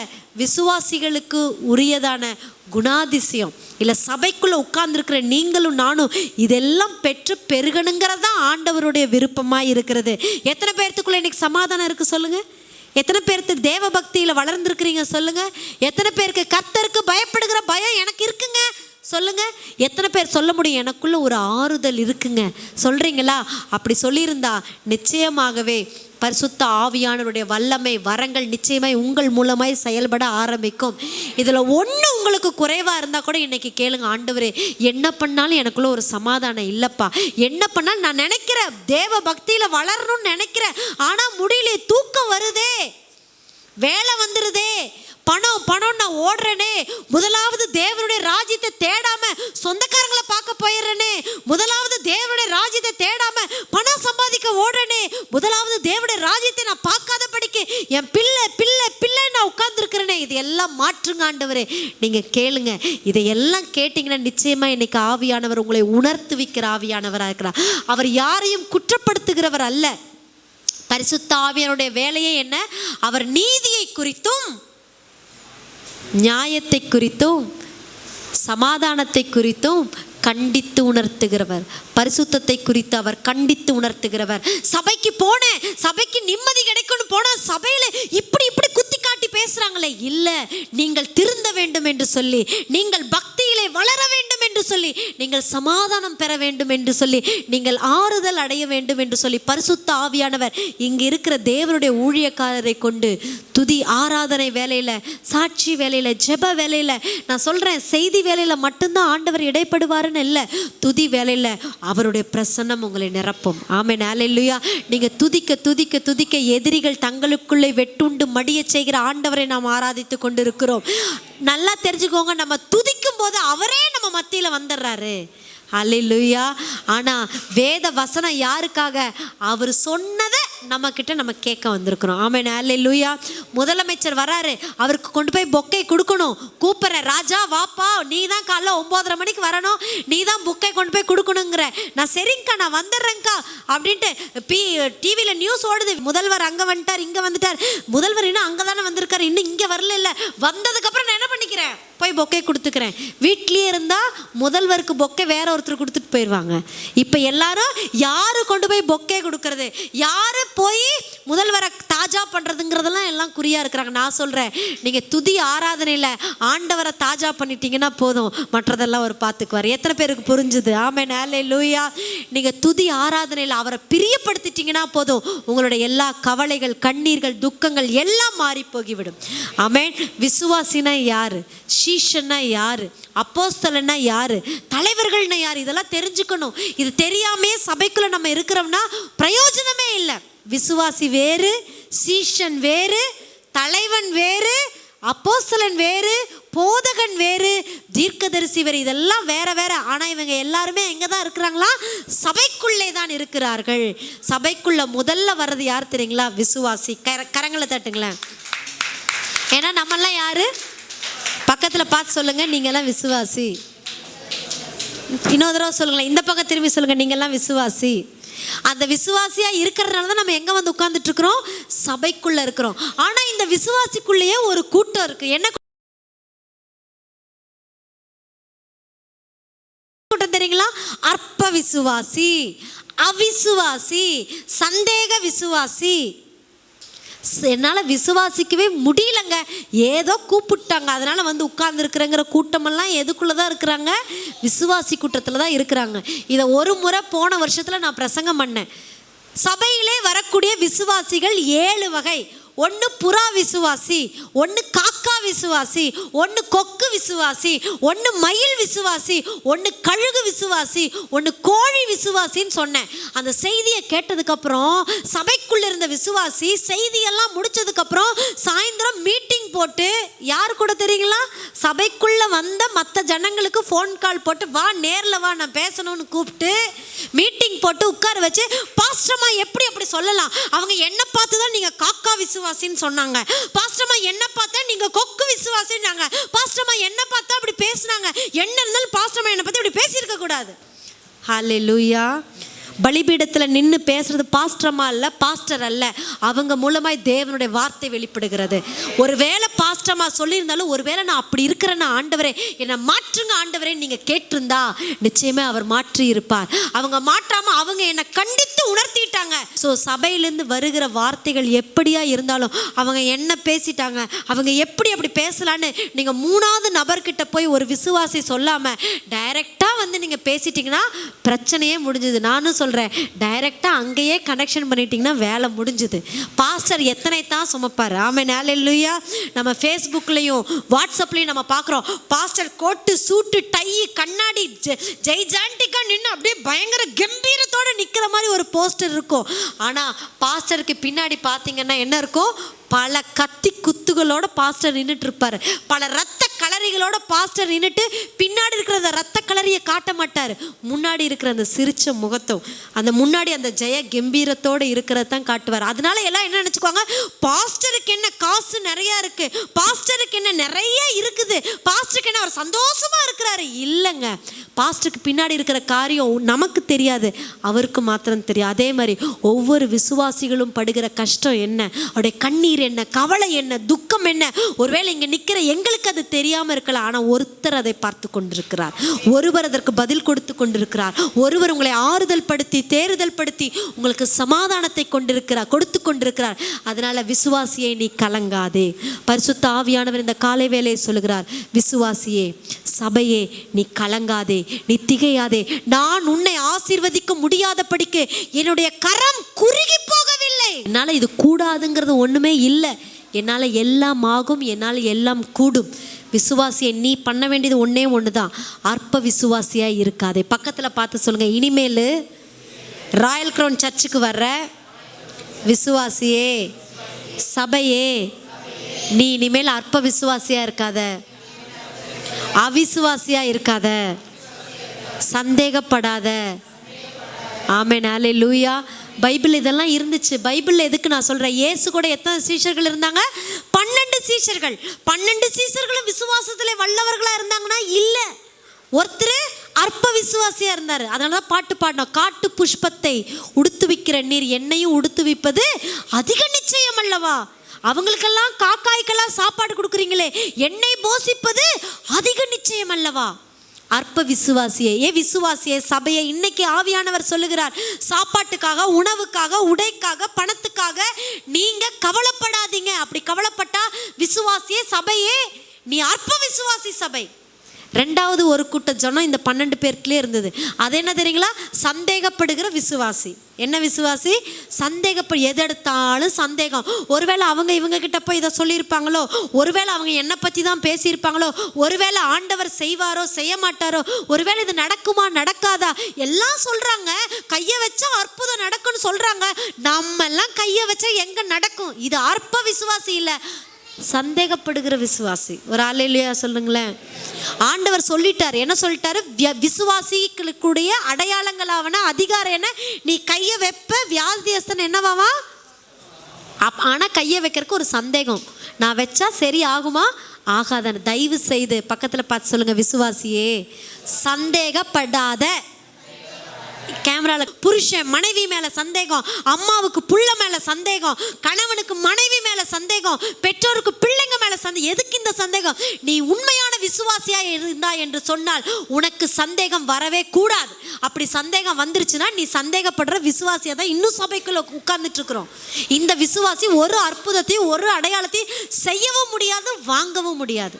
விசுவாசிகளுக்கு உரியதான குணாதிசயம் இல்லை, சபைக்குள்ள உட்கார்ந்துருக்கிற நீங்களும் நானும் இதெல்லாம் பெற்று பெருகணுங்கிறதா ஆண்டவருடைய விருப்பமாக இருக்கிறது. எத்தனை பேர்த்துக்குள்ள இன்னைக்கு சமாதானம் இருக்கு சொல்லுங்க? எத்தனை பேருக்கு தேவ பக்தியில் வளர்ந்துருக்கிறீங்க சொல்லுங்க? எத்தனை பேருக்கு கர்த்தருக்கு பயப்படுகிற பயம் எனக்கு இருக்குங்க சொல்லுங்க? எத்தனை பேர் சொல்ல முடியும் எனக்குள்ள ஒரு ஆறுதல் இருக்குங்க சொல்றீங்களா? அப்படி சொல்லியிருந்தா நிச்சயமாகவே பரிசுத்த ஆவியானவருடைய வல்லமை, வரங்கள் நிச்சயமாய் உங்கள் மூலமாய் செயல்பட ஆரம்பிக்கும். இதில் ஒன்று உங்களுக்கு குறைவாக இருந்தால் கூட இன்னைக்கு கேளுங்க, ஆண்டவரே என்ன பண்ணாலும் எனக்குள்ள ஒரு சமாதானம் இல்லைப்பா, என்ன பண்ணாலும் நான் நினைக்கிறேன் தேவ பக்தியில் வளரணும்னு நினைக்கிறேன், ஆனால் முடியல, தூக்கம் வருதே, வேலை வந்துடுதே, பணம் பணம் நான் ஓடுறேனே, முதலாவது தேவனுடைய ராஜ்யத்தை தேடாம சொந்தக்காரங்களை பார்க்க போயிடுறேனே, முதலாவது தேவனுடைய ராஜ்யத்தை தேடாம பணம் சம்பாதிக்க ஓடுறேனே, முதலாவது தேவனுடைய ராஜ்யத்தை நான் பார்க்காத படிக்க என் பிள்ளை பிள்ளை பிள்ளை நான் உட்கார்ந்துருக்கிறேனே. இது எல்லாம் மாற்றுங்க ஆண்டவரே. நீங்க கேளுங்க, இதையெல்லாம் கேட்டீங்கன்னா நிச்சயமா இன்னைக்கு ஆவியானவர் உங்களை உணர்த்துவிக்கிற ஆவியானவராக இருக்கிறார். அவர் யாரையும் குற்றப்படுத்துகிறவர் அல்ல. பரிசுத்த ஆவியானுடைய வேலையே என்ன? அவர் நீதியை குறித்தும் நியாயத்தை குறித்தும் சமாதானத்தை குறித்தும் கண்டித்து உணர்த்துகிறவர். பரிசுத்தத்தை குறித்து அவர் கண்டித்து உணர்த்துகிறவர். சபைக்கு போனேன், சபைக்கு நிம்மதி கிடைக்கும்னு போனா சபையில இப்படி இப்படி குத்தி காட்டி பேசுறாங்களே, இல்ல, நீங்கள் திருந்த வேண்டும் என்று சொல்லி, நீங்கள் பக்தியிலே வளர வேண்டும் என்று சொல்லி, நீங்கள் சமாதானம் பெற வேண்டும் என்று சொல்லி, நீங்கள் ஆறுதல் அடைய வேண்டும் என்று சொல்லி பரிசுத்த ஆவியானவர் இங்க இருக்கிற தேவனுடைய ஊழியக்காரரை கொண்டு துதி ஆராதனை வேலையில, சாட்சி வேலையில, ஜெப வேலையில, நான் சொல்றேன் செய்தி வேலையில மட்டும்தான் ஆண்டவர் இடைப்படுவாருன்னு இல்லை, துதி வேலையில அவருடைய பிரசன்னம் உங்களை நிரப்பும். ஆமென், ஹல்லேலூயா. நீங்க துதிக்க துதிக்க துதிக்க எதிரிகள் தங்களுக்குள்ளே வெட்டுண்டு மடிய செய்கிற ஆண்டவரை நாம் ஆராதித்து கொண்டிருக்கிறோம். நல்லா தெரிஞ்சுக்கோங்க, நம்ம துதிக்கும் போது அவரே நம்ம மத்தியில வந்துடுறாரு. ஹல்லேலூயா. ஆனா வேத வசனம் யாருக்காக? அவர் சொன்னதை நம்ம கிட்ட நம்ம கேட்க வந்திருக்கிறோம். ஆமென், ஹல்லேலூயா. முதலமைச்சர் வராரு, அவருக்கு கொண்டு போய் பொக்கை கொடுக்கணும். கூப்பிட்ற, ராஜா வாப்பா, நீ தான் காலைல 9:30 மணிக்கு வரணும், நீ தான் பொக்கை கொண்டு போய் கொடுக்கணுங்கிற. நான் சரிங்கக்கா, நான் வந்துடுறேங்க்கா அப்படின்ட்டு டிவியில் நியூஸ் ஓடுது, முதல்வர் அங்கே வந்துட்டார், இங்கே வந்துட்டார். முதல்வர் இன்னும் அங்கே தானே வந்திருக்காரு, இன்னும் இங்கே வரல. இல்லை, வந்ததுக்கப்புறம் நான் என்ன பண்ணிக்கிறேன், போய் பொக்கை கொடுத்துக்கிறேன். வீட்லேயே இருந்தால் முதல்வருக்கு பொக்கை வேற ஒருத்தர் கொடுத்துட்டு போயிடுவாங்க. இப்போ எல்லாரும் யாரு கொண்டு போய் பொக்கை கொடுக்கறது, யாரு போய் முதல்வரை தாஜா பண்ணுறதுங்கிறதெல்லாம் எல்லாம் குறியாக இருக்கிறாங்க. நான் சொல்கிறேன், நீங்கள் துதி ஆராதனையில் ஆண்டவரை தாஜா பண்ணிட்டீங்கன்னா போதும், மற்றதெல்லாம் அவர் பார்த்துக்குவார். எத்தனை பேருக்கு புரிஞ்சுது? ஆமென், ஹல்லேலூயா. நீங்கள் துதி ஆராதனையில் அவரை பிரியப்படுத்திட்டீங்கன்னா போதும், உங்களுடைய எல்லா கவலைகள், கண்ணீர்கள், துக்கங்கள் எல்லாம் மாறி போகிவிடும். ஆமென். விசுவாசினா யாரு? சீஷன்னா யாரு? அப்போஸ்தலன்னா யாரு? தலைவர்கள்னா யாரு? இதெல்லாம் தெரிஞ்சுக்கணும். இது தெரியாமே சபைக்குள்ள நம்ம இருக்கிறோம்னா பிரயோஜனமே இல்லை. விசுவாசி வேறு, சீஷன் வேறு, தலைவன் வேறு, அப்போஸ்தலன் வேறு, போதகன் வேறு, தீர்க்கதரிசி வேறு. இதெல்லாம் வேற வேற. ஆனால் இவங்க எல்லாருமே எங்கே தான் இருக்கிறாங்களா? சபைக்குள்ளே தான் இருக்கிறார்கள். சபைக்குள்ள முதல்ல வர்றது யார் தெரியுங்களா? விசுவாசி. கரங்களை தட்டுங்களேன். ஏன்னா நம்மெல்லாம் யாரு? பக்கத்தில் பார்த்து சொல்லுங்க, நீங்கள்லாம் விசுவாசி. இன்னொரு தடவை சொல்லுங்களேன், இந்த பக்கம் திரும்பி சொல்லுங்க, நீங்கள்லாம் விசுவாசி. அந்த விசுவாசியா இருக்கிறதுனால தான் நம்ம எங்க வந்து உட்கார்ந்துட்டு இருக்கிறோம்? சபைக்குள்ள இருக்கிறோம். ஆனா இந்த விசுவாசிக்குள்ளேயே ஒரு கூட்டம் இருக்கு. என்ன கூட்டம் தெரியுங்களா? அற்ப விசுவாசி, அவிசுவாசி, சந்தேக விசுவாசி. என்னால் விசுவாசிக்கவே முடியலங்க, ஏதோ கூப்பிட்டாங்க அதனால் வந்து உட்கார்ந்துருக்குறேங்கிற கூட்டமெல்லாம் எதுக்குள்ளே தான் இருக்கிறாங்க? விசுவாசி கூட்டத்தில் தான் இருக்கிறாங்க. இதை ஒரு முறை போன வருஷத்தில் நான் பிரசங்கம் பண்ணேன். சபையிலே வரக்கூடிய விசுவாசிகள் 7 வகை. ஒன்று புறா விசுவாசி, ஒன்று காக்கா விசுவாசி, ஒன்று கொக்கு விசுவாசி, ஒன்று மயில் விசுவாசி, ஒன்று கழுகு விசுவாசி, ஒன்று கோழி விசுவாசின்னு சொன்னேன். அந்த செய்தியை கேட்டதுக்கப்புறம் சபைக்குள்ளே இருந்த விசுவாசி செய்தியெல்லாம் முடிச்சதுக்கப்புறம் சாயந்தரம் மீட்டிங் போட்டு, யார் கூட தெரியுங்களா? சபைக்குள்ளே வந்த மற்ற ஜனங்களுக்கு ஃபோன் கால் போட்டு, வா நேரில் வா நான் பேசணும்னு கூப்பிட்டு மீட்டிங் போட்டு உட்கார வச்சு, பாஸ்டர்மா எப்படி அப்படி சொல்லலாம்? அவங்க என்ன பார்த்து தான் நீங்கள் காக்கா விசுவாசின்னு சொன்னாங்க. பாஸ்டர்மா என்ன பார்த்தா நீங்க கொக்கு விசுவாசின்னாங்க. பாஸ்டர்மா என்ன பார்த்தா அப்படி பேசுனாங்க. என்ன இருந்தாலும் பாஸ்டர்மா என்ன பத்தி அப்படி பேசியிருக்க கூடாது. ஹல்லேலூயா. பலிபீடத்தில் நின்று பேசுறது பாஸ்டர்மா அல்ல, பாஸ்டர் அல்ல, அவங்க மூலமாய் தேவனுடைய வார்த்தை வெளிப்படுகிறது. ஒருவேளை பாஸ்டர்மா சொல்லியிருந்தாலும், ஒருவேளை நான் அப்படி இருக்கிறேன்னா ஆண்டவரே என்னை மாற்றுங்க ஆண்டவரே நீங்கள் கேட்டிருந்தா நிச்சயமே அவர் மாற்றி இருப்பார். அவங்க மாற்றாம அவங்க என்னை கண்டித்து உணர்த்திட்டாங்க. ஸோ சபையிலேருந்து வருகிற வார்த்தைகள் எப்படியா இருந்தாலும் அவங்க என்ன பேசிட்டாங்க, அவங்க எப்படி அப்படி பேசலான்னு நீங்கள் 3வது நபர்கிட்ட போய் ஒரு விசுவாசி சொல்லாமல் டைரெக்டாக வந்து நீங்கள் பேசிட்டீங்கன்னா பிரச்சனையே முடிஞ்சுது. நானும் சொல்கிறேன், டைரெக்டாக அங்கேயே கனெக்ஷன் பண்ணிட்டீங்கன்னா வேலை முடிஞ்சுது. பாஸ்டர் எத்தனை தான் சுமப்பார்? ஆமென், ஹல்லேலூயா. நம்ம ஃபேஸ்புக்லேயும் வாட்ஸ்அப்லேயும் நம்ம பார்க்குறோம், பாஸ்டர் கோட்டு சூட்டு டை கண்ணாடி ஜெய்ஜாண்டிக்கா நின்று அப்படியே பயங்கர கம்பீரத்தோடு நிற்கிற மாதிரி ஒரு போஸ்டர் இருக்கும். ஆனால் பாஸ்டருக்கு பின்னாடி பார்த்தீங்கன்னா என்ன இருக்கும்? பல கத்தி குத்துகளோட பாஸ்டர் நின்றுட்டு இருப்பார். பல ரத்த கலரிகளோட பாஸ்டர் நின்றுட்டு பின்னாடி இருக்கிற அந்த ரத்த கலரியை காட்ட மாட்டார். முன்னாடி இருக்கிற அந்த சிரிச்ச முகத்தும், அந்த முன்னாடி அந்த ஜெய கம்பீரத்தோடு இருக்கிறத தான் காட்டுவார். அதனால எல்லாம் என்ன நினச்சிக்குவாங்க? பாஸ்டருக்கு என்ன காசு நிறையா இருக்கு, பாஸ்டருக்கு என்ன நிறைய இருக்குது, பாஸ்டருக்கு என்ன அவர் சந்தோஷமா இருக்கிறாரு. இல்லைங்க, பாஸ்டருக்கு பின்னாடி இருக்கிற காரியம் நமக்கு தெரியாது, அவருக்கு மாத்திரம் தெரியும். அதே மாதிரி ஒவ்வொரு விசுவாசிகளும் படுகிற கஷ்டம் என்ன, அவருடைய கண்ணீர் என்ன, கவலை என்ன, துக்கம் என்ன, ஒருவேளை இங்கே நிற்கிற எங்களுக்கு அது தெரியாமல் இருக்கலாம். ஆனால் ஒருத்தர் அதை பார்த்து கொண்டிருக்கிறார், ஒருவர் அதற்கு பதில் கொடுத்து கொண்டிருக்கிறார், ஒருவர் உங்களை ஆறுதல் படுத்தி தேறுதல் படுத்தி உங்களுக்கு சமாதானத்தை கொடுத்து கொண்டிருக்கிறார். அதனால விசுவாசியை நீ கலங்காதே. பரிசுத்த ஆவியானவர் இந்த காலை வேளையை சொல்லுகிறார், விசுவாசியே, சபையே, நீ கலங்காதே, நீ திகையாதே. நான் உன்னை ஆசீர்வதிக்க முடியாதபடிக்கு என்னுடைய கரம் குறுகி போகவில்லை. என்னால் இது கூடாதுங்கிறது ஒன்றுமே இல்லை. என்னால் எல்லாம் ஆகும், என்னால் எல்லாம் கூடும். விசுவாசியை நீ பண்ண வேண்டியது ஒன்றே ஒன்று தான், அற்ப விசுவாசியாக இருக்காதே. பக்கத்தில் பார்த்து சொல்லுங்கள், இனிமேல் ராயல் க்ரௌன் சர்ச்சுக்கு வர்ற விசுவாசியே, சபையே, நீ இனிமேல் அற்ப விசுவாசியாக இருக்காத, அவிசுவாசியாக இருக்காத, சந்தேகப்படாத. ஆமென், ஹல்லேலூயா. பைபிள் இதெல்லாம் இருந்துச்சு. பைபிளில் எதுக்கு நான் சொல்கிறேன்? இயேசு கூட எத்தனை சீஷர்கள் இருந்தாங்க? 12 சீஷர்கள். 12 சீஷர்களும் விசுவாசத்தில் வல்லவர்களாக இருந்தாங்கன்னா இல்லை, ஒருத்தர் அற்ப விசுவாசியாக இருந்தார். அதனால தான் பாட்டு பாடினோம், காட்டு புஷ்பத்தை உடுத்துவிக்கிற நீர் என்னையும் உடுத்துவிப்பது அதிக நிச்சயம் அல்லவா. அவங்களுக்கெல்லாம் காக்காய்க்கெல்லாம் சாப்பாடு கொடுக்குறீங்களே, என்னை போஷிப்பது அதிக நிச்சயம் அல்லவா. அற்ப விசுவாசியே, விசுவாசியே, சபையை இன்னைக்கு ஆவியானவர் சொல்லுகிறார், சாப்பாட்டுக்காக, உணவுக்காக, உடைக்காக, பணத்துக்காக நீங்க கவலைப்படாதீங்க. அப்படி கவலைப்பட்டா விசுவாசியே, சபையே, நீ அற்ப விசுவாசி சபை. ரெண்டாவது ஒரு கூட்ட ஜனம் இந்த 12 பேருக்குள்ளே இருந்தது. அது என்ன தெரியுங்களா? சந்தேகப்படுகிற விசுவாசி. என்ன விசுவாசி? எது எடுத்தாலும் சந்தேகம். ஒருவேளை அவங்க இவங்க கிட்ட போய் இதை சொல்லியிருப்பாங்களோ, ஒருவேளை அவங்க என்னை பற்றி தான் பேசியிருப்பாங்களோ, ஒருவேளை ஆண்டவர் செய்வாரோ செய்ய மாட்டாரோ, ஒருவேளை இது நடக்குமா நடக்காதா, எல்லாம் சொல்கிறாங்க. கையை வச்சா அற்புதம் நடக்கும்னு சொல்கிறாங்க. நம்ம எல்லாம் கையை வச்சா எங்கே நடக்கும்? இது அற்ப விசுவாசி இல்லை, சந்தேகப்படுகிற விசுவாசி. ஒரு அல்லேலூயா சொல்லுங்களேன். ஆண்டவர் சொல்லிட்டார். என்ன சொல்லிட்டாரு? விசுவாசிகளுடைய அடையாளங்களாவன அதிகாரம் என்ன? நீ கையை வைப்ப, வியாதியஸ்தன் என்னவாவா? ஆனால் கையை வைக்கிறதுக்கு ஒரு சந்தேகம். நான் வச்சா சரி ஆகுமா ஆகாதன்னு. தயவு செய்து பக்கத்தில் பார்த்து சொல்லுங்க, விசுவாசியே சந்தேகப்படாத. கேமராவில் புருஷன் மனைவி மேலே சந்தேகம், அம்மாவுக்கு புள்ள மேலே சந்தேகம், கணவனுக்கு மனைவி மேலே சந்தேகம், பெற்றோருக்கு பிள்ளைங்க மேலே சந்தேகம். எதுக்கு இந்த சந்தேகம்? நீ உண்மையான விசுவாசியாக இருந்தா என்று சொன்னால் உனக்கு சந்தேகம் வரவே கூடாது. அப்படி சந்தேகம் வந்துருச்சுன்னா நீ சந்தேகப்படுற விசுவாசியாக தான் இன்னும் சபைக்குள்ள உட்கார்ந்துட்டு இருக்கிறோம். இந்த விசுவாசி ஒரு அற்புதத்தையும் ஒரு அடையாளத்தையும் செய்யவும் முடியாது, வாங்கவும் முடியாது.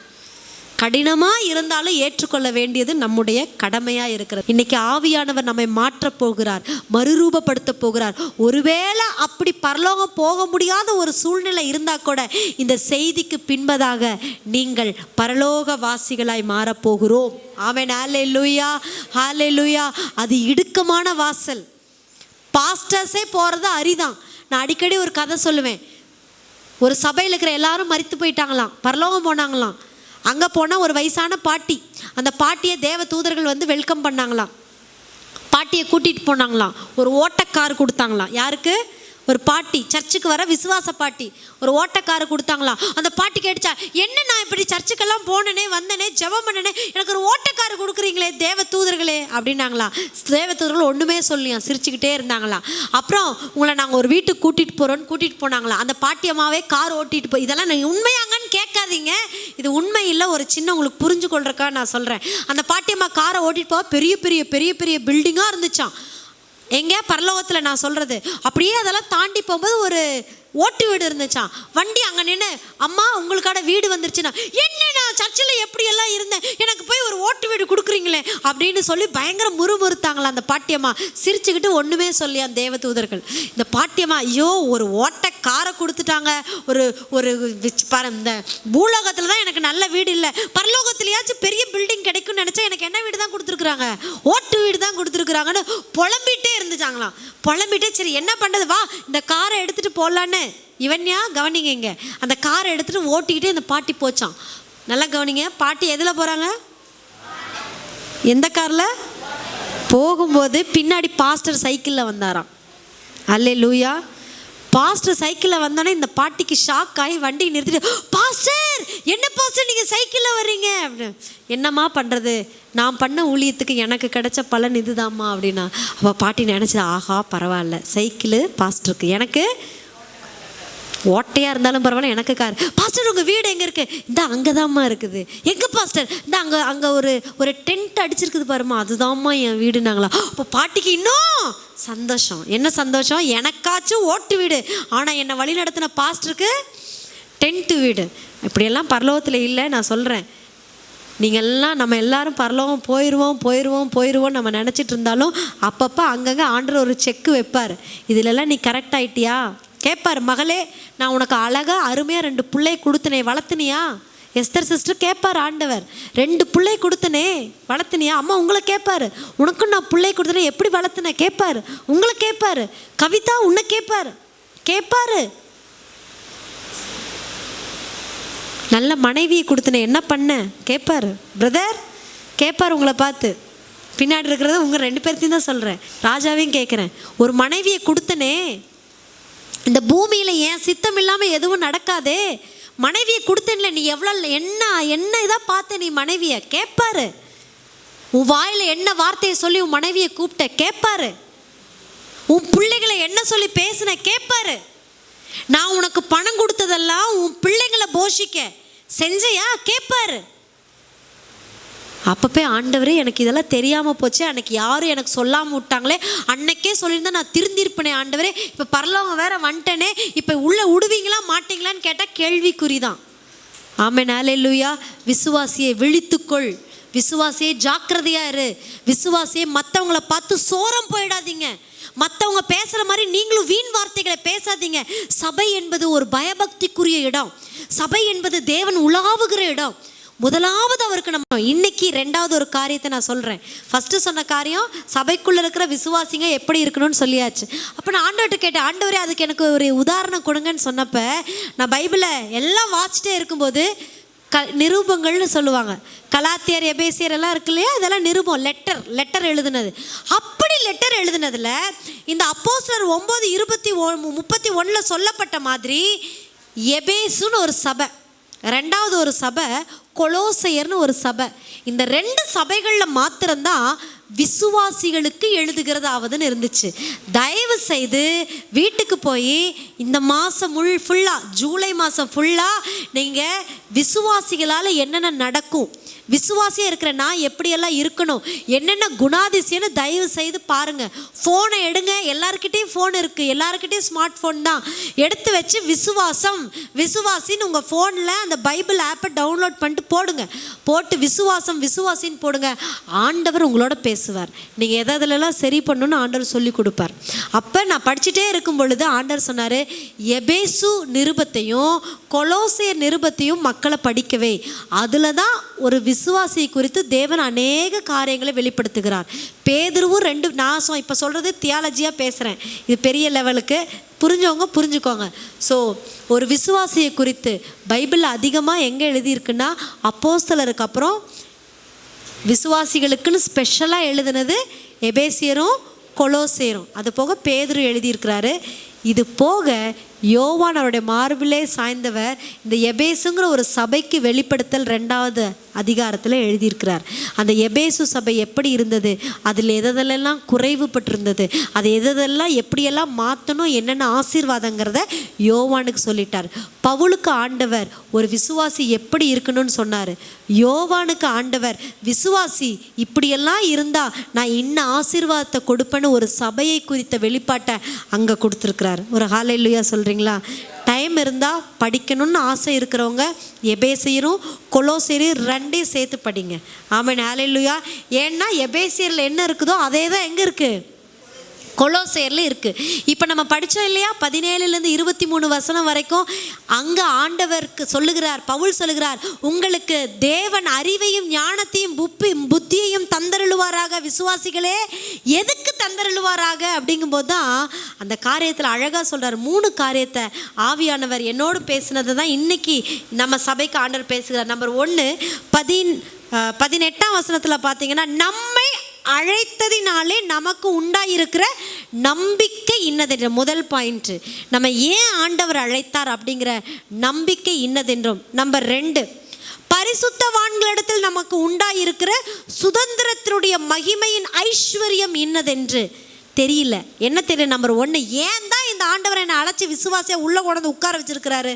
கடினமாக இருந்தாலும் ஏற்றுக்கொள்ள வேண்டியது நம்முடைய கடமையாக இருக்கிறது. இன்னைக்கு ஆவியானவர் நம்மை மாற்றப் போகிறார், மறுரூபப்படுத்த போகிறார். ஒருவேளை அப்படி பரலோகம் போக முடியாத ஒரு சூழ்நிலை இருந்தால் கூட இந்த செய்திக்கு பின்பதாக நீங்கள் பரலோக வாசிகளாய் மாறப்போகிறோம். ஆமென். ஹல்லேலூயா, ஹல்லேலூயா. அது இடுக்கமான வாசல். பாஸ்டர்ஸே போகிறது அரிதான். நான் அடிக்கடி ஒரு கதை சொல்லுவேன். ஒரு சபையில் இருக்கிற எல்லாரும் மரித்து போயிட்டாங்களாம், பரலோகம் போனாங்களாம். அங்கே போனால் ஒரு வயசான பாட்டி, அந்த பாட்டியை தேவ தூதர்கள் வந்து வெல்கம் பண்ணாங்களாம். பாட்டியை கூட்டிகிட்டு போனாங்களாம். ஒரு ஓட்டக்கார் கொடுத்தாங்களாம். யாருக்கு? ஒரு பாட்டி, சர்ச்சுக்கு வர விசுவாச பாட்டி. ஒரு ஓட்டக்காரை கொடுத்தாங்களாம். அந்த பாட்டி கேட்டுச்சா, என்ன நான் இப்படி சர்ச்சுக்கெல்லாம் போனேனே, வந்தனே, ஜெபம் பண்ணனே, எனக்கு ஒரு ஓட்டக்காரு கொடுக்குறீங்களே தேவ தூதர்களே அப்படின்னாங்களாம். தேவ தூதர்கள் ஒன்றுமே சொல்லியா, சிரிச்சுக்கிட்டே இருந்தாங்களாம். அப்புறம் உங்களை நாங்கள் ஒரு வீட்டுக்கு கூட்டிகிட்டு போகிறோன்னு கூட்டிகிட்டு போனாங்களாம். அந்த பாட்டி அம்மாவே கார் ஓட்டிகிட்டு போய், இதெல்லாம் நீங்கள் உண்மையாங்கன்னு கேட்காதீங்க, இது உண்மை இல்லை, ஒரு சின்ன உங்களுக்கு புரிஞ்சு கொள்றக்கா நான் சொல்கிறேன். அந்த பாட்டி அம்மா காரை ஓட்டிகிட்டு போக பெரிய பெரிய பெரிய பெரிய பில்டிங்காக இருந்துச்சான். எங்கே? பரலோகத்தில் நான் சொல்கிறது. அப்படியே அதெல்லாம் தாண்டி போகும்போது ஒரு ஓட்டு வீடு இருந்துச்சான். வண்டி அங்கே நின்று, அம்மா உங்களுக்கான வீடு வந்துருச்சுன்னா, என்ன நான் சர்ச்சில் எப்படியெல்லாம் இருந்தேன், எனக்கு போய் ஒரு ஓட்டு வீடு கொடுக்குறீங்களே அப்படின்னு சொல்லி பயங்கர முறுமுறுத்தாங்களா அந்த பாட்டியம்மா. சிரிச்சுக்கிட்டு ஒன்றுமே சொல்லி அந்த தேவ தூதர்கள். இந்த பாட்டியம்மா, ஐயோ ஒரு ஓட்ட காரை கொடுத்துட்டாங்க, ஒரு ஒரு இந்த பூலோகத்தில் தான் எனக்கு நல்ல வீடு இல்லை, பரலோகத்துலையாச்சும் பெரிய பில்டிங் கிடைக்கும்னு நினச்சா எனக்கு என்ன வீடு தான் கொடுத்துருக்குறாங்க, ஓட்டு வீடு தான் கொடுத்துருக்குறாங்கன்னு புலம்பிகிட்டே இருந்துச்சாங்களாம். புலம்பிட்டே சரி என்ன பண்ணுறது, வா இந்த காரை எடுத்துகிட்டு போடலான்னு இவன்யா கவனிங்க. இங்கே அந்த காரை எடுத்துகிட்டு ஓட்டிக்கிட்டே இந்த பாட்டி போச்சான். நல்லா கவனிங்க. பாட்டி எதில் போகிறாங்க? எந்த காரில் போகும்போது பின்னாடி பாஸ்டர் சைக்கிளில் வந்தாராம். அல்லேலூயா. பாஸ்டர் சைக்கிளில் வந்தோன்னே இந்த பாட்டிக்கு ஷாக் ஆகி வண்டி நிறுத்திட்டு, பாஸ்டர் என்ன பாஸ்டர் நீங்கள் சைக்கிளில் வர்றீங்க அப்படின்னு. என்னம்மா பண்ணுறது, நான் பண்ண ஊழியத்துக்கு எனக்கு கிடைச்ச பலன் இதுதாம்மா அப்படின்னா. அப்போ பாட்டி நினச்சது, ஆஹா பரவாயில்ல, சைக்கிளு பாஸ்டருக்கு, எனக்கு ஓட்டையாக இருந்தாலும் பரவாயில்ல, எனக்கு கார். பாஸ்டர் உங்கள் வீடு எங்கே இருக்குது? இந்த அங்கே தான்மா இருக்குது. எங்கே பாஸ்டர்? இந்த அங்கே அங்கே ஒரு டென்ட் அடிச்சிருக்குது பாருமா, அதுதான்மா என் வீடுனாங்களா. அப்போ பாட்டிக்கு இன்னும் சந்தோஷம். என்ன சந்தோஷம்? எனக்காச்சும் ஓட்டு வீடு, ஆனால் என்னை வழி நடத்தின பாஸ்டருக்கு டென்ட்டு வீடு. இப்படியெல்லாம் பரலோகத்தில் இல்லை. நான் சொல்கிறேன், நீங்கள்லாம் நம்ம எல்லாரும் பரலோகம் போயிடுவோம் நம்ம நினச்சிட்டு இருந்தாலும் அப்பப்போ அங்கங்கே ஆண்டவர் ஒரு செக்கு வைப்பார். இதிலெல்லாம் நீ கரெக்ட் ஆகிட்டியா கேட்பார். மகளே நான் உனக்கு அழகாக அருமையாக 2 பிள்ளை கொடுத்தனே, வளர்த்துனியா? எஸ்தர் சிஸ்டர் கேட்பார் ஆண்டவர், 2 பிள்ளை கொடுத்தனே வளர்த்துனியா? அம்மா உங்களை கேட்பாரு, உனக்கும் நான் பிள்ளை கொடுத்தனே எப்படி வளர்த்துனேன் கேட்பாரு. உங்களை கேட்பாரு. கவிதா உன்னை கேட்பாரு. நல்ல மனைவியை கொடுத்தனே என்ன பண்ண கேட்பாரு. பிரதர் கேட்பார். உங்களை பார்த்து பின்னாடி இருக்கிறத உங்கள் 2 பேர்த்தையும் தான் சொல்கிறேன், ராஜாவையும் கேட்குறேன். ஒரு மனைவியை கொடுத்தனே, இந்த பூமியில் ஏன் சித்தம் இல்லாமல் எதுவும் நடக்காதே, மனைவியை கொடுத்தேன்ல, நீ எவ்வளோ என்ன இதாக பார்த்த நீ மனைவியை கேட்பாரு. உன் வாயில் என்ன வார்த்தையை சொல்லி உன் மனைவியை கூப்பிட்ட கேட்பாரு. உன் பிள்ளைகளை என்ன சொல்லி பேசின கேட்பாரு. நான் உனக்கு பணம் கொடுத்ததெல்லாம் உன் பிள்ளைங்களை போஷிக்க செஞ்சையா கேட்பாரு. அப்போ போய் ஆண்டவரே எனக்கு இதெல்லாம் தெரியாமல் போச்சு, அன்னைக்கு யாரும் எனக்கு சொல்லாமல் விட்டாங்களே, அன்னைக்கே சொல்லியிருந்தா நான் திருந்திருப்பேனே ஆண்டவரே, இப்போ பரலோகம் வேற வந்துட்டேனே, இப்போ உள்ளே விடுவீங்களா மாட்டிங்களான்னு கேட்டால் கேள்விக்குறிதான். ஆமென், ஹல்லேலூயா. விசுவாசியை விழித்துக்கொள், விசுவாசியை ஜாக்கிரதையா இரு, விசுவாசியை மற்றவங்களை பார்த்து சோரம் போயிடாதீங்க, மற்றவங்க பேசுகிற மாதிரி நீங்களும் வீண் வார்த்தைகளை பேசாதீங்க. சபை என்பது ஒரு பயபக்திக்குரிய இடம், சபை என்பது தேவன் உலாவுகிற இடம். முதலாவது அவருக்கு நம்ம இன்னைக்கு ரெண்டாவது ஒரு காரியத்தை நான் சொல்கிறேன். ஃபஸ்ட்டு சொன்ன காரியம் சபைக்குள்ளே இருக்கிற விசுவாசிங்க எப்படி இருக்கணும்னு சொல்லியாச்சு. அப்போ நான் ஆண்டவர்கிட்ட கேட்டேன், ஆண்டவரே அதுக்கு எனக்கு ஒரு உதாரணம் கொடுங்கன்னு சொன்னப்போ, நான் பைபிளை எல்லாம் வாசிச்சிட்டே இருக்கும்போது நிருபங்கள்னு சொல்லுவாங்க, கலாத்தியர் எபேசியர் எல்லாம் இருக்கு இல்லையா, இதெல்லாம் நிருபம், லெட்டர் எழுதுனது. அப்படி லெட்டர் எழுதுனதில் இந்த அப்போஸ்தலர் 9:31 சொல்லப்பட்ட மாதிரி எபேசுன்னு ஒரு சபை, ரெண்டாவது ஒரு சபை கொலோசையர்னு ஒரு சபை, இந்த 2 சபைகளில் மாத்திரம்தான் விசுவாசிகளுக்கு எழுதுகிறதாவதுன்னு இருந்துச்சு. தயவு செய்து வீட்டுக்கு போய் இந்த மாதம் ஃபுல்லாக, ஜூலை மாதம் ஃபுல்லாக நீங்கள் விசுவாசிகளால் என்னென்ன நடக்கும், விசுவாசியாக இருக்கிற நான் எப்படியெல்லாம் இருக்கணும், என்னென்ன குணாதிசயம்னு தயவு செய்து பாருங்கள். ஃபோனை எடுங்க, எல்லாருக்கிட்டேயும் ஃபோன் இருக்குது, எல்லாருக்கிட்டேயும் ஸ்மார்ட் ஃபோன் தான், எடுத்து வச்சு விசுவாசின்னு உங்கள் ஃபோனில் அந்த பைபிள் ஆப்பை டவுன்லோட் பண்ணிட்டு போடுங்க, போட்டு விசுவாசின்னு போடுங்க. ஆண்டவர் உங்களோட பேசுவார், நீங்கள் எதெல்லாம் சரி பண்ணணும்னு ஆண்டவர் சொல்லி கொடுப்பார். அப்போ நான் படிச்சுட்டே இருக்கும் பொழுது ஆண்டவர் சொன்னார், எபேசு நிருபத்தையும் கொலோசையர் நிருபத்தையும் மக்களை படிக்கவே, அதில் தான் ஒரு விசுவாசியை குறித்து தேவன் அநேக காரியங்களை வெளிப்படுத்துகிறார். பேதுருவும் 2 நான் இப்போ சொல்கிறது தியாலஜியாக பேசுகிறேன், இது பெரிய லெவலுக்கு புரிஞ்சவங்க புரிஞ்சுக்கோங்க. ஸோ ஒரு விசுவாசியை குறித்து பைபிளில் அதிகமாக எங்கே எழுதியிருக்குன்னா, அப்போஸ்தலருக்கு அப்புறம் விசுவாசிகளுக்குன்னு ஸ்பெஷலாக எழுதுனது எபேசியரும் கொலோசேரும், அது போக பேதுரு எழுதியிருக்கிறாரு. இது போக யோவான் அவருடைய மார்பிலே சாய்ந்தவர் இந்த எபேசுங்கிற ஒரு சபைக்கு வெளிப்படுத்தல் 2வது அதிகாரத்தில் எழுதியிருக்கிறார். அந்த எபேசு சபை எப்படி இருந்தது, அதில் எதெல்லாம் குறைவுபட்டிருந்தது, அது எதெல்லாம் எப்படியெல்லாம் மாற்றணும், என்னென்ன ஆசீர்வாதங்கிறத யோவானுக்கு சொல்லிட்டார். பவுலுக்கு ஆண்டவர் ஒரு விசுவாசி எப்படி இருக்கணும்னு சொன்னார், யோவானுக்கு ஆண்டவர் விசுவாசி இப்படியெல்லாம் இருந்தால் நான் இன்ன ஆசீர்வாதத்தை கொடுப்பேன்னு ஒரு சபையை குறித்த வெளிப்பாட்டை அங்கே கொடுத்துருக்கிறார். ஒரு ஹல்லேலூயா சொல்கிறீங்களா? டைம் இருந்தால் படிக்கணும்னு ஆசை இருக்கிறவங்க எபேசியரும் கொலோசையரும் 2 சேர்த்து படிங்க. ஆமென், ஹல்லேலூயா. ஏன்னா எபேசியரில் என்ன இருக்குதோ அதே தான் எங்கே இருக்குது, கொலோசையரில் இருக்குது. இப்போ நம்ம படித்தோம் இல்லையா, 17லேருந்து 23 வரைக்கும் அங்கே ஆண்டவருக்கு சொல்லுகிறார், பவுல் சொல்லுகிறார், உங்களுக்கு தேவன் அறிவையும் ஞானத்தையும் புத்தியையும் தந்தருளுவாராக, விசுவாசிகளே எதுக்கு தந்தருளுவாராக அப்படிங்கும்போது தான் அந்த காரியத்தில் அழகாக சொல்கிறார். 3 காரியத்தை ஆவியானவர் என்னோடு பேசினதை தான் இன்னைக்கு நம்ம சபைக்கு ஆண்டவர் பேசுகிறார். நம்பர் 1 18ஆம் வசனத்தில் பார்த்தீங்கன்னா, நம்மை அழைத்ததினாலே நமக்கு உண்டாயிருக்கிற நம்பிக்கை இன்னதென்ற முதல் பாயிண்ட். நம்ம ஏன் ஆண்டவர் அழைத்தார் அப்படிங்கிற நம்பிக்கை இன்னதென்றும். நம்பர் 2 பரிசுத்தவான்களிடத்தில் நமக்கு உண்டாயிருக்கிற சுதந்திரத்தினுடைய மகிமையின் ஐஸ்வர்யம் இன்னதென்று தெரியல. என்ன தெரியல? நம்பர் 1 ஏன் தான் இந்த ஆண்டவர் என்னை அழைச்சி விசுவாசியாக உள்ள கொண்டு உட்கார வச்சிருக்கிறாரு,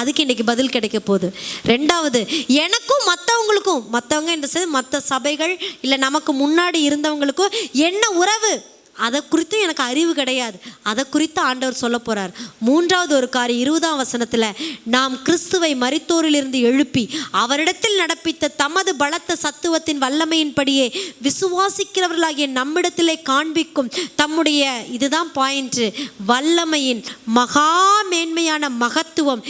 அதுக்கு இன்றைக்கி பதில் கிடைக்க போகுது. 2வது எனக்கும் மற்றவங்க என்று மற்ற சபைகள் இல்லை நமக்கு முன்னாடி இருந்தவங்களுக்கும் என்ன உறவு, அதை குறித்து எனக்கு அறிவு கிடையாது, அதை குறித்து ஆண்டவர் சொல்ல போகிறார். 3வது ஒரு காரியம் 20ஆம் வசனத்தில், நாம் கிறிஸ்துவை மரித்தோரிலிருந்து எழுப்பி அவரிடத்தில் நடப்பித்த தமது பலத்த சத்துவத்தின் வல்லமையின்படியே விசுவாசிக்கிறவர்களாகிய நம்மிடத்திலே காண்பிக்கும் தம்முடைய, இதுதான் பாயிண்ட், வல்லமையின் மகா மேன்மையான மகத்துவம்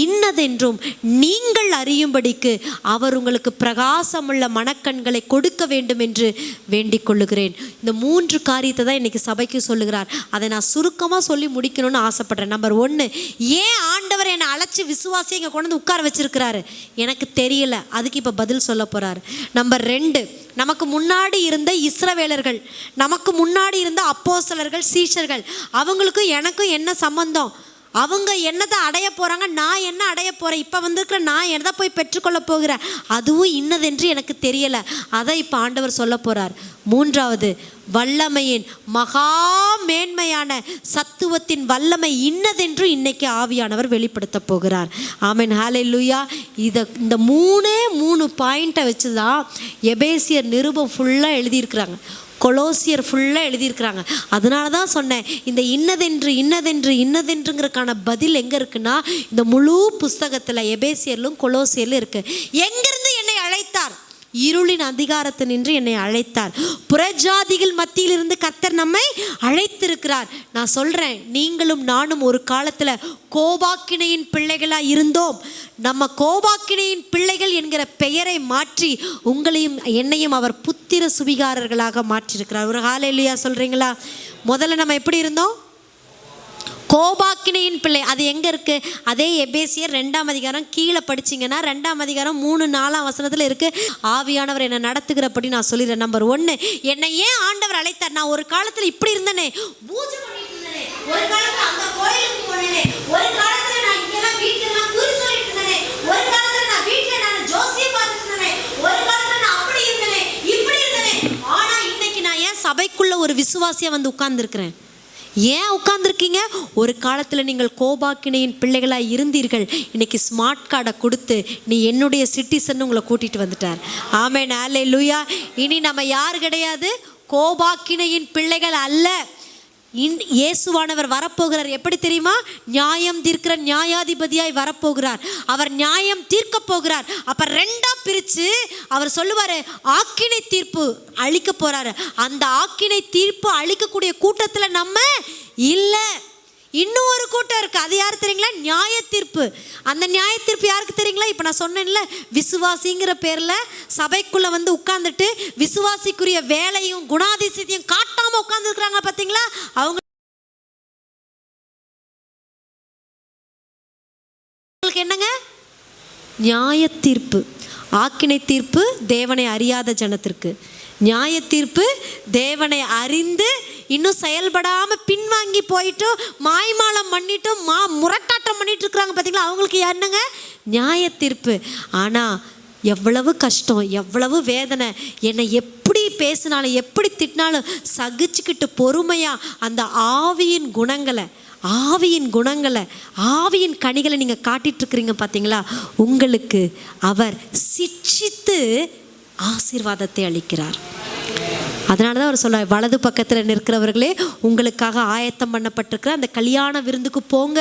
இன்னதென்றும் நீங்கள் அறியும்படிக்கு அவர் உங்களுக்கு பிரகாசமுள்ள மனக்கண்களை கொடுக்க வேண்டும் என்று வேண்டிக் கொள்ளுகிறேன். இந்த 3 காரியத்தை தான் இன்னைக்கு சபைக்கு சொல்லுகிறார். அதை நான் சுருக்கமாக சொல்லி முடிக்கணும்னு ஆசைப்படுறேன். நம்பர் 1, ஏன் ஆண்டவர் என்னை அழைச்சி விசுவாசி இங்கே கொண்டு வந்து உட்கார வச்சிருக்கிறாரு எனக்கு தெரியல, அதுக்கு இப்போ பதில் சொல்ல போகிறார். நம்பர் 2, நமக்கு முன்னாடி இருந்த இஸ்ரவேலர்கள், நமக்கு முன்னாடி இருந்த அப்போஸ்தலர்கள், சீஷர்கள், அவங்களுக்கும் எனக்கும் என்ன சம்பந்தம், அவங்க என்னதை அடைய போகிறாங்க, நான் என்ன அடைய போகிறேன், இப்போ வந்திருக்கிற நான் எதை போய் பெற்றுக்கொள்ள போகிறேன், அதுவும் இன்னதென்று எனக்கு தெரியலை. அதை இப்போ ஆண்டவர் சொல்ல போகிறார். மூன்றாவது, வல்லமையின் மகா மேன்மையான சத்துவத்தின் வல்லமை இன்னதென்று இன்னைக்கு ஆவியானவர் வெளிப்படுத்த போகிறார். ஆமென், ஹல்லேலூயா. இந்த மூணு பாயிண்ட்டை வச்சு தான் எபேசியர் நிருபம் ஃபுல்லாக எழுதியிருக்கிறாங்க, கொலோசியர் ஃபுல்லாக எழுதியிருக்கிறாங்க. அதனால தான் சொன்னேன், இந்த இன்னதென்றுங்கிறதுக்கான பதில் எங்கே இருக்குன்னா இந்த முழு புஸ்தகத்தில் எபேசியர்லும் கொலோசியர்லும் இருக்குது. எங்கிருந்து என்னை அழைத்தார்? இருளின் அதிகாரத்தை நின்று என்னை அழைத்தார். புறஜாதிகள் மத்தியிலிருந்து கர்த்தர் நம்மை அழைத்திருக்கிறார். நான் சொல்கிறேன், நீங்களும் நானும் ஒரு காலத்தில் கோபாக்கினையின் பிள்ளைகளாக இருந்தோம். நம்ம கோபாக்கினையின் பிள்ளைகள் என்கிற பெயரை மாற்றி உங்களையும் என்னையும் அவர் புத்திர சுவிகாரர்களாக மாற்றியிருக்கிறார். ஒரு ஹல்லேலூயா சொல்கிறீங்களா? முதல்ல நம்ம எப்படி இருந்தோம்? கோபாக்கினையின் பிள்ளை. அது எங்கே இருக்குது? அதே எபேசியர் 2ஆம் அதிகாரம் கீழே படிச்சிங்கன்னா 2ஆம் அதிகாரம் 3-4 வசனத்தில் இருக்குது. ஆவியானவர் என்னை நடத்துகிறபடி நான் சொல்லிடுறேன். நம்பர் 1, என்னை ஏன் ஆண்டவர் அழைத்தார்? நான் ஒரு காலத்தில் இப்படி இருந்தேனே, பூஜை பண்ணிட்டு இருந்தேனே, ஒரு காலத்தில் அந்த கோயிலுக்கு போனேனே, ஒரு காலத்தில் நான் இங்கெல்லாம் வீட்டிலலாம் குறி சொல்லிட்டு இருந்தேனே, ஒரு காலத்தில் நான் வீட்டில் நான் ஜோசியம் பார்த்துட்டு இருந்தேனே, ஒரு காலத்தில் நான் அப்படி இருந்தேனே, இப்படி இருந்தேனே. ஆனால் இன்னைக்கு நான் ஏன் சபைக்குள்ள ஒரு விசுவாசியாக வந்து உட்கார்ந்துருக்கிறேன்? ஏன் உட்கார்ந்துருக்கீங்க? ஒரு காலத்தில் நீங்கள் கோபாக்கினையின் பிள்ளைகளாக இருந்தீர்கள். இன்னைக்கு ஸ்மார்ட் கார்டை கொடுத்து நீ என்னுடைய சிட்டிசன் உங்களை கூட்டிகிட்டு வந்துட்டார். ஆமென், ஹல்லேலூயா. இனி நம்ம யார் கிடையாது? கோபாக்கினையின் பிள்ளைகள் அல்ல. இயேசுவானவர் வரப்போகிறார். எப்படி தெரியுமா? நியாயம் தீர்க்கிற நியாயாதிபதியாய் வரப்போகிறார். அவர் நியாயம் தீர்க்க போகிறார். அப்ப 2ஆ பிரிச்சு அவர் சொல்லுவாரு, ஆக்கினை தீர்ப்பு அளிக்க போறாரு. அந்த ஆக்கினை தீர்ப்பு அளிக்கக்கூடிய கூட்டத்துல நம்ம இல்ல. இன்னும் ஒரு கூட்டம் இருக்கு. அது யார் தெரியுங்களா? நியாய தீர்ப்பு. அந்த நியாய தீர்ப்பு யாருக்கு தெரியுங்களா? இப்போ நான் சொன்னேன்ல, விசுவாசிங்கிற பேர்ல சபைக்குள்ள வந்து உட்கார்ந்துட்டு விசுவாசிக்குரிய வேலையும் குணாதிசயத்தையும் காட்டாம உட்கார்ந்து இருக்கிறாங்க பார்த்தீங்களா? அவங்களுக்கு என்னங்க? நியாய தீர்ப்பு. ஆக்கினை தீர்ப்பு தேவனை அறியாத ஜனத்திற்கு, நியாய தீர்ப்பு தேவனை அறிந்து இன்னும் செயல்படாமல் பின்வாங்கி போயிட்டு மாய்மாலம் பண்ணிட்டு முரட்டாட்டம் பண்ணிட்டு இருக்கிறாங்க பார்த்தீங்களா? அவங்களுக்கு என்னங்க? நியாய தீர்ப்பு. ஆனால் எவ்வளவு கஷ்டம், எவ்வளவு வேதனை, என்னை எப்படி பேசினாலும் எப்படி திட்டினாலும் சகிச்சுக்கிட்டு பொறுமையாக அந்த ஆவியின் குணங்களை ஆவியின் கனிகளை நீங்கள் காட்டிகிட்ருக்கிறீங்க பார்த்தீங்களா? உங்களுக்கு அவர் சிட்சித்து ஆசீர்வாதத்தை அளிக்கிறார். அதனால தான் அவர் சொல்றார், வலது பக்கத்தில் நிற்கிறவர்களே, உங்களுக்காக ஆயத்தம் பண்ணப்பட்டிருக்கிற அந்த கல்யாண விருந்துக்கு போங்க.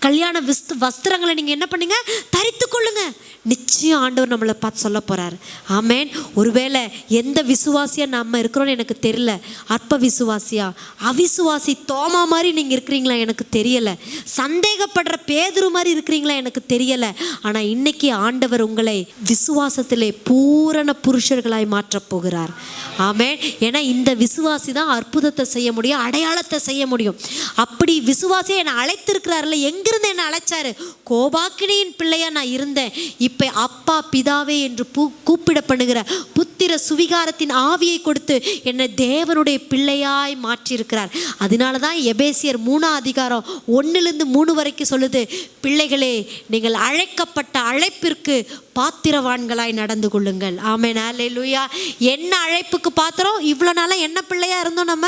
கல்யாண வஸ்திரங்களை நீங்கள் என்ன பண்ணுங்க? தரித்து கொள்ளுங்க. நிச்சயம் ஆண்டவர் நம்மளை பார்த்து சொல்ல போகிறார். ஆமேன். ஒருவேளை எந்த விசுவாசியாக நம்ம இருக்கிறோன்னு எனக்கு தெரியல. அற்ப விசுவாசியா, அவிசுவாசி தோமா மாதிரி நீங்கள் இருக்கிறீங்களா எனக்கு தெரியலை. சந்தேகப்படுற பேதுரு மாதிரி இருக்கிறீங்களா எனக்கு தெரியலை. ஆனால் இன்னைக்கு ஆண்டவர் உங்களை விசுவாசத்திலே பூரண புருஷர்களாய் மாற்றப் போகிறார். ஆமேன். ஏன்னா இந்த விசுவாசி தான் அற்புதத்தை செய்ய முடியும், அடையாளத்தை செய்ய முடியும். அப்படி விசுவாசியை என்னை அழைத்திருக்கிறார்ல. எங்கிருந்து என்னை அழைச்சாரு? கோபாக்கினியின் பிள்ளையா நான் இருந்தேன். இப்போ அப்பா பிதாவே என்று கூப்பிட பண்ணுகிற புத்திர சுவிகாரத்தின் ஆவியை கொடுத்து என்னை தேவனுடைய பிள்ளையாய் மாற்றியிருக்கிறார். அதனால தான் எபேசியர் 3ஆம் அதிகாரம் 1-3 வரைக்கும் சொல்லுது, பிள்ளைகளே நீங்கள் அழைக்கப்பட்ட அழைப்பிற்கு பாத்திரவான்களாய் நடந்து கொள்ளுங்கள். ஆமென், ஹல்லேலூயா. என்ன அழைப்புக்கு பாத்திரம்? இவ்வளோ நாளாக என்ன பிள்ளையா இருந்தோம் நம்ம,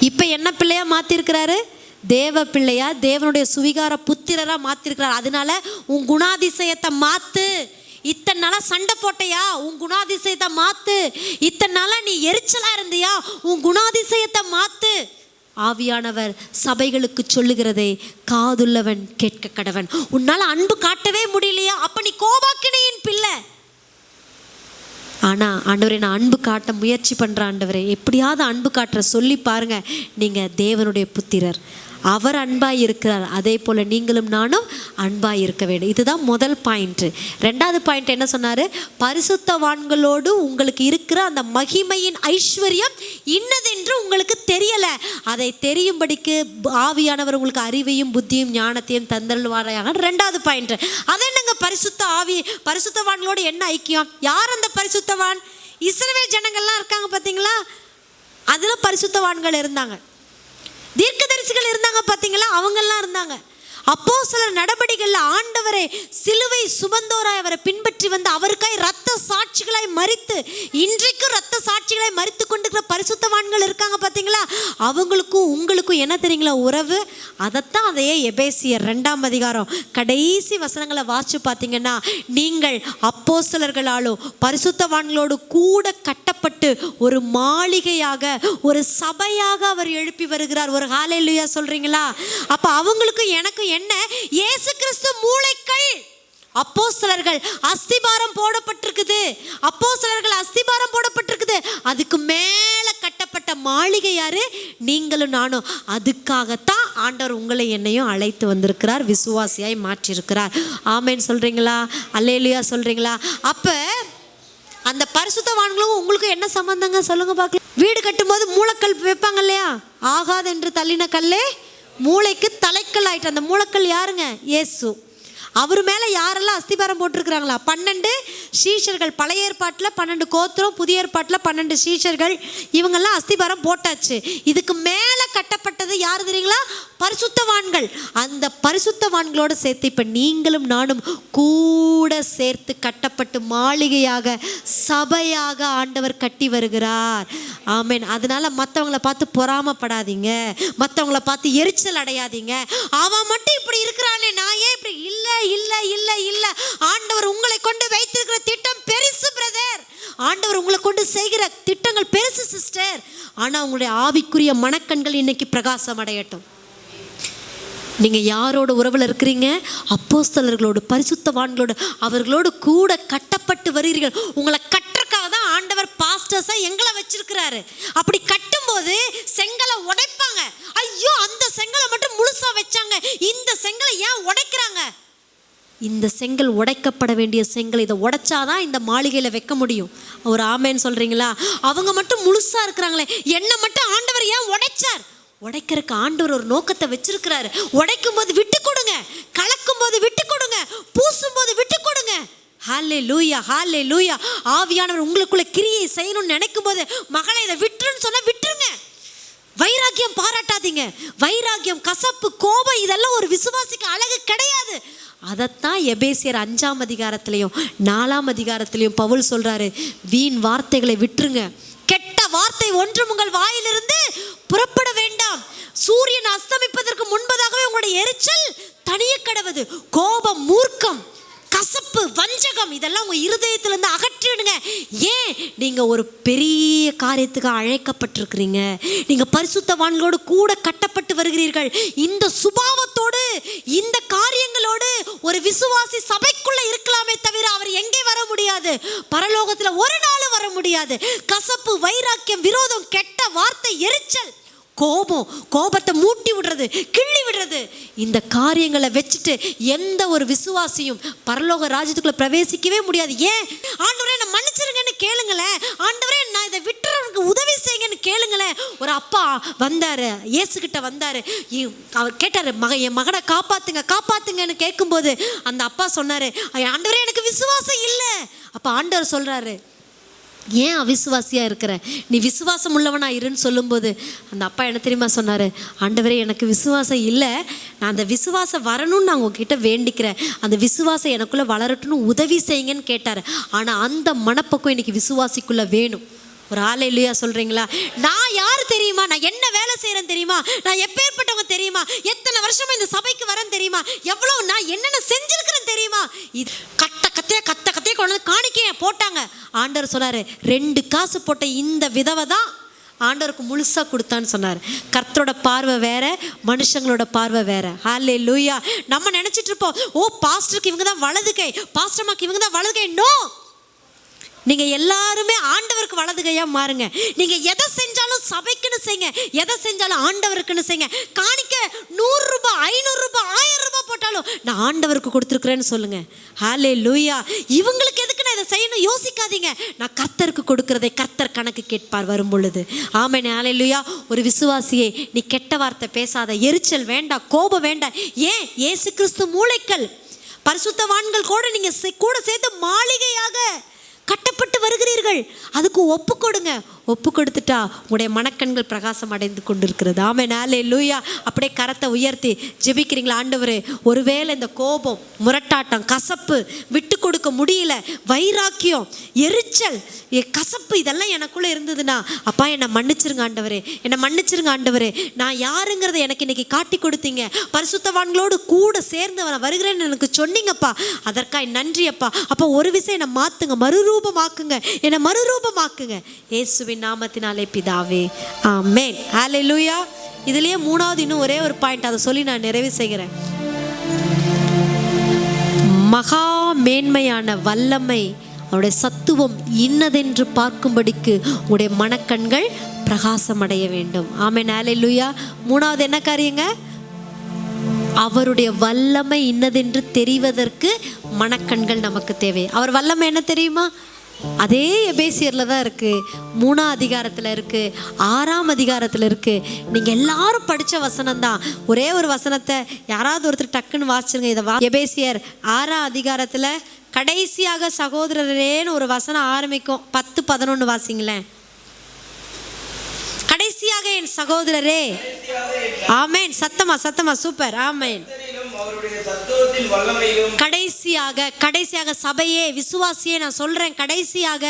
இப்போ என்ன பிள்ளையா மாற்றிருக்கிறாரு? தேவ பிள்ளையா, தேவனுடைய சுவிகார புத்திரராக மாற்றிருக்கிறார். அதனால உன் குணாதிசயத்தை மாற்று. இத்தனை நாளாக சண்டை போட்டையா? உன் குணாதிசயத்தை மாற்று. இத்தனை நாளாக நீ எரிச்சலாக இருந்தியா? உன் குணாதிசயத்தை மாற்று. ஆவியானவர் சபைகளுக்கு சொல்லுகிறதை காதுள்ளவன் கேட்க கடவன். உன்னால் அன்பு காட்டவே முடியலையா? அப்ப நீ கோபாக்கினையின் பிள்ளை. ஆனால் ஆண்டவரே, நான் அன்பு காட்ட முயற்சி பண்ணுற ஆண்டவரே, எப்படியாவது அன்பு காட்டுற சொல்லி பாருங்க. நீங்கள் தேவனுடைய புத்திரர், அவர் அன்பாய் இருக்கிறார். அதே போல் நீங்களும் நானும் அன்பாய் இருக்க வேண்டும். இதுதான் முதல் பாயிண்ட்டு. 2வது பாயிண்ட் என்ன சொன்னார்? பரிசுத்தவான்களோடு உங்களுக்கு இருக்கிற அந்த மகிமையின் ஐஸ்வர்யம் இன்னதென்று உங்களுக்கு தெரியலை. அதை தெரியும்படிக்கு ஆவியானவர் உங்களுக்கு அறிவையும் புத்தியும் ஞானத்தையும் தந்தருள்வாராக. 2வது பாயிண்ட். அது என்னங்க? பரிசுத்த ஆவி, பரிசுத்தவான்களோடு என்ன ஐக்கியம்? யார் அந்த பரிசுத்தவான்? இஸ்ரவேல் ஜனங்கள்லாம் இருக்காங்க பார்த்தீங்களா? அதில் பரிசுத்தவான்கள் இருந்தாங்க. தீர்க்கதரிசி பரிசேயர்கள் இருந்தாங்க பார்த்தீங்களா, அவங்கெல்லாம் இருந்தாங்க. அப்போஸ்தலர் நடபடிகள்ல ஆண்டவரை சிலுவை சுமந்தோராய் அவரை பின்பற்றி வந்து அவருக்காய் இரத்த சாட்சிகளாய் மரித்து இன்றைக்கும் இரத்த சாட்சிகளாய் மரித்து கொண்டிருக்கிற பரிசுத்தவான்கள் இருக்காங்க பார்த்தீங்களா. அவங்களுக்கும் உங்களுக்கும் என்ன தெரியுங்களா உறவு? அதைத்தான் அதையே எபேசியர் 2ஆம் அதிகாரம் கடைசி வசனங்களை வாசிச்சு பார்த்தீங்கன்னா, நீங்கள் அப்போஸ்தலர்களாலும் பரிசுத்தவான்களோடு கூட கட்டப்பட்டு ஒரு மாளிகையாக ஒரு சபையாக அவர் எழுப்பி வருகிறார். ஒரு ஹல்லேலூயா சொல்றீங்களா? அப்ப அவங்களுக்கும் எனக்கும் என்ன? இயேசு கிறிஸ்து மூளைக்கல். அப்போஸ்தலர்கள் அஸ்திபாரம் போடப்பட்டிருக்குது. அப்போஸ்தலர்கள் அஸ்திபாரம் போடப்பட்டிருக்குது. அதுக்கு மேல கட்டப்பட்ட மாளிகை யாரு? நீங்களும் நானும். அதுக்காகத்தான் ஆண்டவர் உங்களை என்னையும் அழைத்து வந்திருக்கிறார், விசுவாசியாய் மாற்றியிருக்கிறார். ஆமென் சொல்றீங்களா? அல்லேலூயா சொல்றீங்களா? அப்ப அந்த பரிசுத்தவான்களும் உங்களுக்கு என்ன சம்பந்தங்க சொல்லுங்க பார்க்கலாம். வீடு கட்டும்போது மூலக்கல் வைப்பாங்க இல்லையா? ஆகாது என்று தள்ளின கல்லே மூளைக்கு தலைக்கல் ஆயிட்டு. அந்த மூலக்கல் யாருங்க? இயேசு. அவர் மேலே யாரெல்லாம் அஸ்திபாரம் போட்டிருக்கிறாங்களா? 12 சீஷர்கள். பழைய ஏற்பாட்டில் 12 கோத்திரம், புதிய ஏற்பாட்டில் 12 சீஷர்கள். இவங்கெல்லாம் அஸ்திபாரம் போட்டாச்சு. இதுக்கு மேலே கட்டப்பட்டது யார் தெரியுங்களா? பரிசுத்தவான்கள். அந்த பரிசுத்தவான்களோடு சேர்த்து இப்போ நீங்களும் நானும் கூட சேர்த்து கட்டப்பட்டு மாளிகையாக சபையாக ஆண்டவர் கட்டி வருகிறார். ஆமென். அதனால மற்றவங்களை பார்த்து பொறாமப்படாதீங்க, மற்றவங்களை பார்த்து எரிச்சல் அடையாதீங்க. அவன் மட்டும் இப்படி இருக்கிறானே, நான் ஏன் இப்படி? இல்லை இல்லை இல்லை இல்லை. ஆண்டவர் உங்களை கொண்டு வைத்திருக்கிற திட்டம் பெருசு பிரதர். ஆண்டவர் உங்களை கொண்டு செய்கிற திட்டங்கள் பெருசு சிஸ்டர். ஆனால் உங்களுடைய ஆவிக்குரிய மனக்கண்கள் இன்னைக்கு பிரகாசம் அடையட்டும். நீங்கள் யாரோட உறவில் இருக்கிறீங்க? அப்போஸ்தலர்களோடு, பரிசுத்தவான்களோடு, அவர்களோடு கூட கட்டப்பட்டு வருகிறீர்கள். உங்களை கட்டுறக்காக தான் ஆண்டவர் பாஸ்டர்ஸாக எங்களை வச்சிருக்கிறாரு. அப்படி கட்டும்போது செங்கலை உடைப்பாங்க. ஐயோ, அந்த செங்கலை மட்டும் முழுசாக வச்சாங்க, இந்த செங்கலை ஏன் உடைக்கிறாங்க? இந்த செங்கல் உடைக்கப்பட வேண்டிய செங்கல். இதை உடைச்சாதான் இந்த மாளிகையில் வைக்க முடியும். ஒரு ஆமேன்னு சொல்கிறீங்களா? அவங்க மட்டும் முழுசாக இருக்கிறாங்களே, என்னை மட்டும் ஆண்டவர் ஏன் உடைச்சார்? உடைக்கிறதுக்கு ஆண்டவர் ஒரு நோக்கத்தை வச்சிருக்கிறாரு. உடைக்கும் போது விட்டு கொடுங்க, கலக்கும் போது விட்டு கொடுங்க, பூசும் போது விட்டு கொடுங்க. ஹல்லேலூயா ஹல்லேலூயா. ஆவியானவர் உங்களுக்குள்ள கிரியை செய்யணும்னு நினைக்கும் போது, மகளை இதை விட்டுருன்னு சொன்னா விட்டுருங்க. வைராக்கியம் பாராட்டாதீங்க. வைராக்கியம், கசப்பு, கோபம் இதெல்லாம் ஒரு விசுவாசிக்கு அழகு கிடையாது. அதைத்தான் எபேசியர் 5ஆம் அதிகாரத்திலையும் 4ஆம் அதிகாரத்திலையும் பவுல் சொல்றாரு, வீண் வார்த்தைகளை விட்டுருங்க. கெட்ட வார்த்தை ஒன்றும் உங்கள் வாயிலிருந்து புறப்பட வேண்டாம். சூரியன் அஸ்தமிப்பதற்கு முன்பதாகவே உங்களுடைய எரிச்சல் தனிய கடவுது. கோபம், மூர்க்கம், கசப்பு, வஞ்சகம் இதெல்லாம் உங்கள் இருதயத்திலிருந்து அகற்றிடுங்க. ஏன்? நீங்கள் ஒரு பெரிய காரியத்துக்கு அழைக்கப்பட்டிருக்கிறீங்க. நீங்கள் பரிசுத்தவான்களோடு கூட கட்டப்பட்டு வருகிறீர்கள். இந்த சுபாவத்தோடு, இந்த காரியங்களோடு ஒரு விசுவாசி சபைக்குள்ள இருக்கலாமே தவிர அவர் எங்கே வர முடியாது? பரலோகத்தில் ஒரு நாள் வர முடியாது. கசப்பு, வைராக்கியம், விரோதம், கெட்ட வார்த்தை, எரிச்சல், கோபம், கோபத்தை மூட்டி விடுறது, கிள்ளி விடுறது, இந்த காரியங்களை வச்சுட்டு எந்த ஒரு விசுவாசியும் பரலோக ராஜ்யத்துக்குள்ள பிரவேசிக்கவே முடியாது. ஏன்? ஆண்டவரே என்னை மன்னிச்சிருங்கன்னு கேளுங்களேன். ஆண்டவரே நான் இதை விட்டுறவனுக்கு உதவி செய்யுங்கன்னு கேளுங்களேன். ஒரு அப்பா வந்தாரு, இயேசுகிட்ட வந்தாரு. அவர் கேட்டாரு, என் மகனை காப்பாத்துங்க காப்பாத்துங்கன்னு கேட்கும்போது அந்த அப்பா சொன்னாரு, ஆண்டவரே எனக்கு விசுவாசம் இல்லை. அப்ப ஆண்டவர் சொல்றாரு, ஏன் அவிசுவாசியாக இருக்கிற? நீ விசுவாசம் உள்ளவனா இருன்னு சொல்லும்போது அந்த அப்பா என்ன தெரியுமா சொன்னார்? ஆண்டவரே எனக்கு விசுவாசம் இல்லை, நான் அந்த விசுவாசம் வரணும்னு நான் உங்ககிட்ட வேண்டிக்கிறேன், அந்த விசுவாசம் எனக்குள்ளே வளரட்டும்னு உதவி செய்யுங்கன்னு கேட்டார். ஆனால் அந்த மனப்பக்கம் இன்னைக்கு விசுவாசிக்குள்ளே வேணும். ஒரு ஹல்லேலூயா சொல்கிறீங்களா? நான் யார் தெரியுமா? நான் என்ன வேலை செய்கிறேன்னு தெரியுமா? நான் எப்பேற்பட்டவங்க தெரியுமா? எத்தனை வருஷமா இந்த சபைக்கு வரேன்னு தெரியுமா? எவ்வளோ நான் என்னென்ன செஞ்சுருக்கிறேன்னு தெரியுமா? இது கத்த கத்தையே கொண்டு வந்து காணிக்கையை போட்டாங்க. ஆண்டவர் சொன்னார், 2 காசு போட்ட இந்த விதவை தான் ஆண்டவருக்கு முழுசாக கொடுத்தான்னு சொன்னார். கர்த்தரோட பார்வை வேற, மனுஷங்களோட பார்வை வேற. ஹல்லேலூயா. நம்ம நினச்சிட்டு இருப்போம், ஓ பாஸ்டருக்கு இவங்க தான் வலது கை, பாஸ்டர்மாக்கு இவங்க தான் வலது கை. நோ, நீங்கள் எல்லாருமே ஆண்டவருக்கு வலது கையாக மாறுங்க. நீங்கள் எதை செஞ்சாலும் சபைக்குன்னு செய்யுங்க, எதை செஞ்சாலும் ஆண்டவருக்குன்னு செய்யுங்க. காணிக்க 100 ரூபாய், 500 ரூபாய், 1000 ரூபாய் போட்டாலும் நான் ஆண்டவருக்கு கொடுத்துருக்குறேன்னு சொல்லுங்க. ஹல்லேலூயா. இவங்களுக்கு எதுக்கு நான் இதை செய்யணும் யோசிக்காதீங்க. நான் கர்த்தருக்கு கொடுக்குறதை கர்த்தர் கணக்கு கேட்பார் வரும் பொழுது. ஆமென். ஹல்லேலூயா. ஒரு விசுவாசியை நீ கெட்ட வார்த்தை பேசாத, எரிச்சல் வேண்டாம், கோபம் வேண்டாம். ஏன்? இயேசு கிறிஸ்து மூளைக்கல். பரிசுத்தவான்கள் கூட நீங்கள் கூட சேர்த்து மாளிகையாக கட்டப்பட்டு வருகிறீர்கள். அதுக்கு ஒப்பு கொடுங்க. ஒப்பு கொடுத்துட்டா உங்களுடைய மனக்கண்கள் பிரகாசம் அடைந்து கொண்டிருக்கிறது. ஆமென், ஹல்லேலூயா. அப்படியே கரத்தை உயர்த்தி ஜெபிக்கிறீங்களா? ஆண்டவரே, ஒருவேளை இந்த கோபம், முரட்டாட்டம், கசப்பு, விட்டு கொடுக்க முடியல, வைராக்கியம், எரிச்சல், கசப்பு இதெல்லாம் எனக்குள்ளே இருந்ததுன்னா அப்பா என்னை மன்னிச்சிருங்க ஆண்டவரே, என்னை மன்னிச்சிருங்க ஆண்டவரே. நான் யாருங்கிறத எனக்கு இன்னைக்கு காட்டி கொடுத்தீங்க. பரிசுத்தவான்களோடு கூட சேர்ந்து வருகிறேன்னு எனக்கு சொன்னீங்கப்பா, அதற்காக நன்றி அப்பா. அப்போ ஒரு விஷயம் என்னை மாற்றுங்க, மறுரூபமாக்குங்க, என்னை மறுரூபமாக்குங்க இயேசுவின் நாமத்தினாலே பிதாவே, ஆமென், ஹல்லேலூயா. இதுலேயே மூணாவது இன்னும் ஒரே ஒரு பாயிண்ட், அதை சொல்லி நான் நிறைவு செய்கிறேன். மகா மேன்மையான வல்லமை, அவருடைய சத்துவம் இன்னதென்று பார்க்கும்படிக்கு உங்களுடைய மனக்கண்கள் பிரகாசம் அடைய வேண்டும். ஆமென், ஹல்லேலூயா. மூணாவது என்ன காரியங்க? அவருடைய வல்லமை இன்னதென்று தெரிவதற்கு மனக்கண்கள் நமக்கு தேவை. அவர் வல்லமை என்ன தெரியுமா? அதே எபேசியரில் தான் இருக்குது, 3ஆம் அதிகாரத்தில் இருக்குது, 6ஆம் அதிகாரத்தில் இருக்குது. நீங்கள் எல்லாரும் படித்த வசனம் தான். ஒரே ஒரு வசனத்தை யாராவது ஒருத்தர் டக்குன்னு வாசிச்சுருங்க. இதை எபேசியர் 6ஆம் அதிகாரத்தில் கடைசியாக சகோதரரேன்னு ஒரு வசனம் ஆரம்பிக்கும். 10-11 வாசிங்களேன். கடைசியாக என் சகோதரரே. ஆமென், சத்தமா சத்தமா, சூப்பர், ஆமென். கடைசியாக சபையே, விசுவாசியே, நான் சொல்றேன், கடைசியாக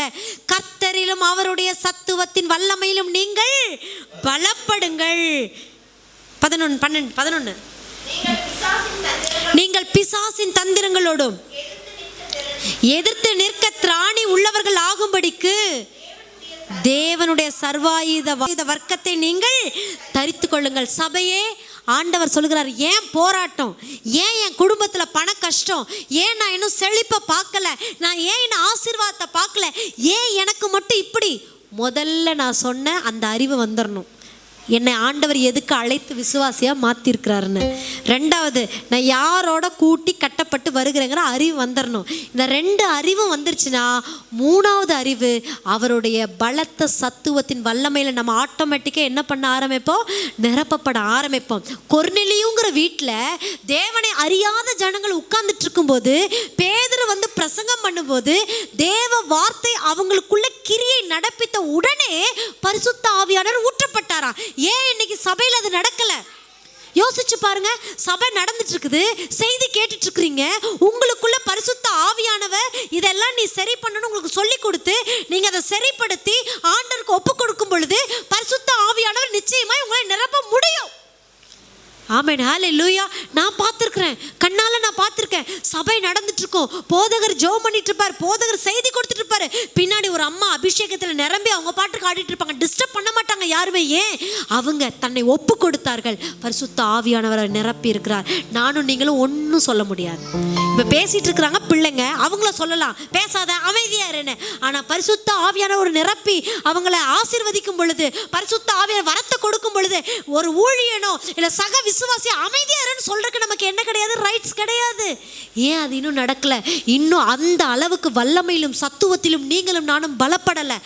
கர்த்தரிலும் அவருடைய சத்துவத்தின் வல்லமையிலும் நீங்கள் பலப்படுங்கள். 11 நீங்கள் பிசாசின் தந்திரங்களோடும் எதிர்த்து நிற்க திராணி உள்ளவர்கள் ஆகும்படிக்கு தேவனுடைய சர்வாயுத வர்க்கத்தை நீங்கள் தரித்து கொள்ளுங்கள். சபையே, ஆண்டவர் சொல்கிறார், ஏன் போராட்டம், ஏன் என் குடும்பத்தில் பண கஷ்டம், ஏன் நான் இன்னும் செழிப்பை பார்க்கல, நான் ஏன் இன்னும் ஆசீர்வாதத்தை பார்க்கல, ஏன் எனக்கு மட்டும் இப்படி? முதல்ல நான் சொன்ன அந்த அறிவு வந்துடணும். என்னை ஆண்டவர் எதுக்கு அழைத்து விசுவாசியாக மாற்றிருக்கிறாருன்னு. ரெண்டாவது, நான் யாரோட கூட்டி கட்டப்பட்டு வருகிறேங்கிற அறிவு வந்துடணும். இந்த 2 அறிவும் வந்துருச்சுன்னா, மூணாவது அறிவு, அவருடைய பலத்த சத்துவத்தின் வல்லமையில் நம்ம ஆட்டோமேட்டிக்காக என்ன பண்ண ஆரம்பிப்போம்? நிரப்பப்பட ஆரம்பிப்போம். கொர்நேலியுங்கிற வீட்டில் தேவனை அறியாத ஜனங்கள் உட்கார்ந்துட்டு இருக்கும்போது பேதுரு வந்து பிரசங்கம் பண்ணும்போது தேவ வார்த்தை அவங்களுக்குள்ள கிரியை நடப்பித்த உடனே பரிசுத்த ஆவியானவர் ஊற்றப்பட்டாராம். ஏன் இன்னைக்கு சபையில் அது நடக்கல? யோசிச்சு பாருங்க. சபை நடந்துட்டு இருக்குது, செய்தி கேட்டுட்டு இருக்கிறீங்க, உங்களுக்குள்ள பரிசுத்த ஆவியானவர் இதெல்லாம் நீ சரி பண்ணணும் உங்களுக்கு சொல்லி கொடுத்து நீங்க அதை சரிப்படுத்தி ஆண்டவருக்கு ஒப்பு கொடுக்கும் பொழுது பரிசுத்த ஆவியானவர் நிச்சயமா உங்களை நிரப்ப முடியும். ஆமென், ஹல்லேலூயா. நான் பார்த்துருக்கிறேன், கண்ணால் நான் பார்த்துருக்கேன். சபை நடந்துட்டு இருக்கோம், போதகர் ஜெபம் பண்ணிட்டு இருப்பார், போதகர் செய்தி கொடுத்துட்டு இருப்பாரு, பின்னாடி ஒரு அம்மா அபிஷேகத்தில் நிரம்பி அவங்க பாட்டுக்கு ஆடிட்டு இருப்பாங்க, டிஸ்டர்ப் பண்ண மாட்டாங்க யாருமே. ஏன்? அவங்க தன்னை ஒப்பு கொடுத்தார்கள், பரிசுத்த ஆவியானவரை நிரப்பி இருக்கிறார். நானும் நீங்களும் ஒன்றும் சொல்ல முடியாது. இப்போ பேசிட்டு இருக்கிறாங்க பிள்ளைங்க, அவங்கள சொல்லலாம் பேசாத அமைதியா இருன்னு. ஆனால் பரிசுத்த ஆவியானவர் நிரப்பி அவங்கள ஆசீர்வதிக்கும் பொழுது, பரிசுத்த ஆவியானவர் வரத்தை கொடுக்கும் பொழுது, ஒரு ஊழியனோ இல்லை சக விசுவாசி அமைதியாருன்னு சொல்றதுக்கு நமக்கு என்ன கிடையாது? ரைட்ஸ் கிடையாது. ஏன் அது இன்னும் நடக்கல? இன்னும் அந்த அளவுக்கு வல்லமையிலும் சத்துவத்திலும் நீங்களும் நானும் பலப்படலை.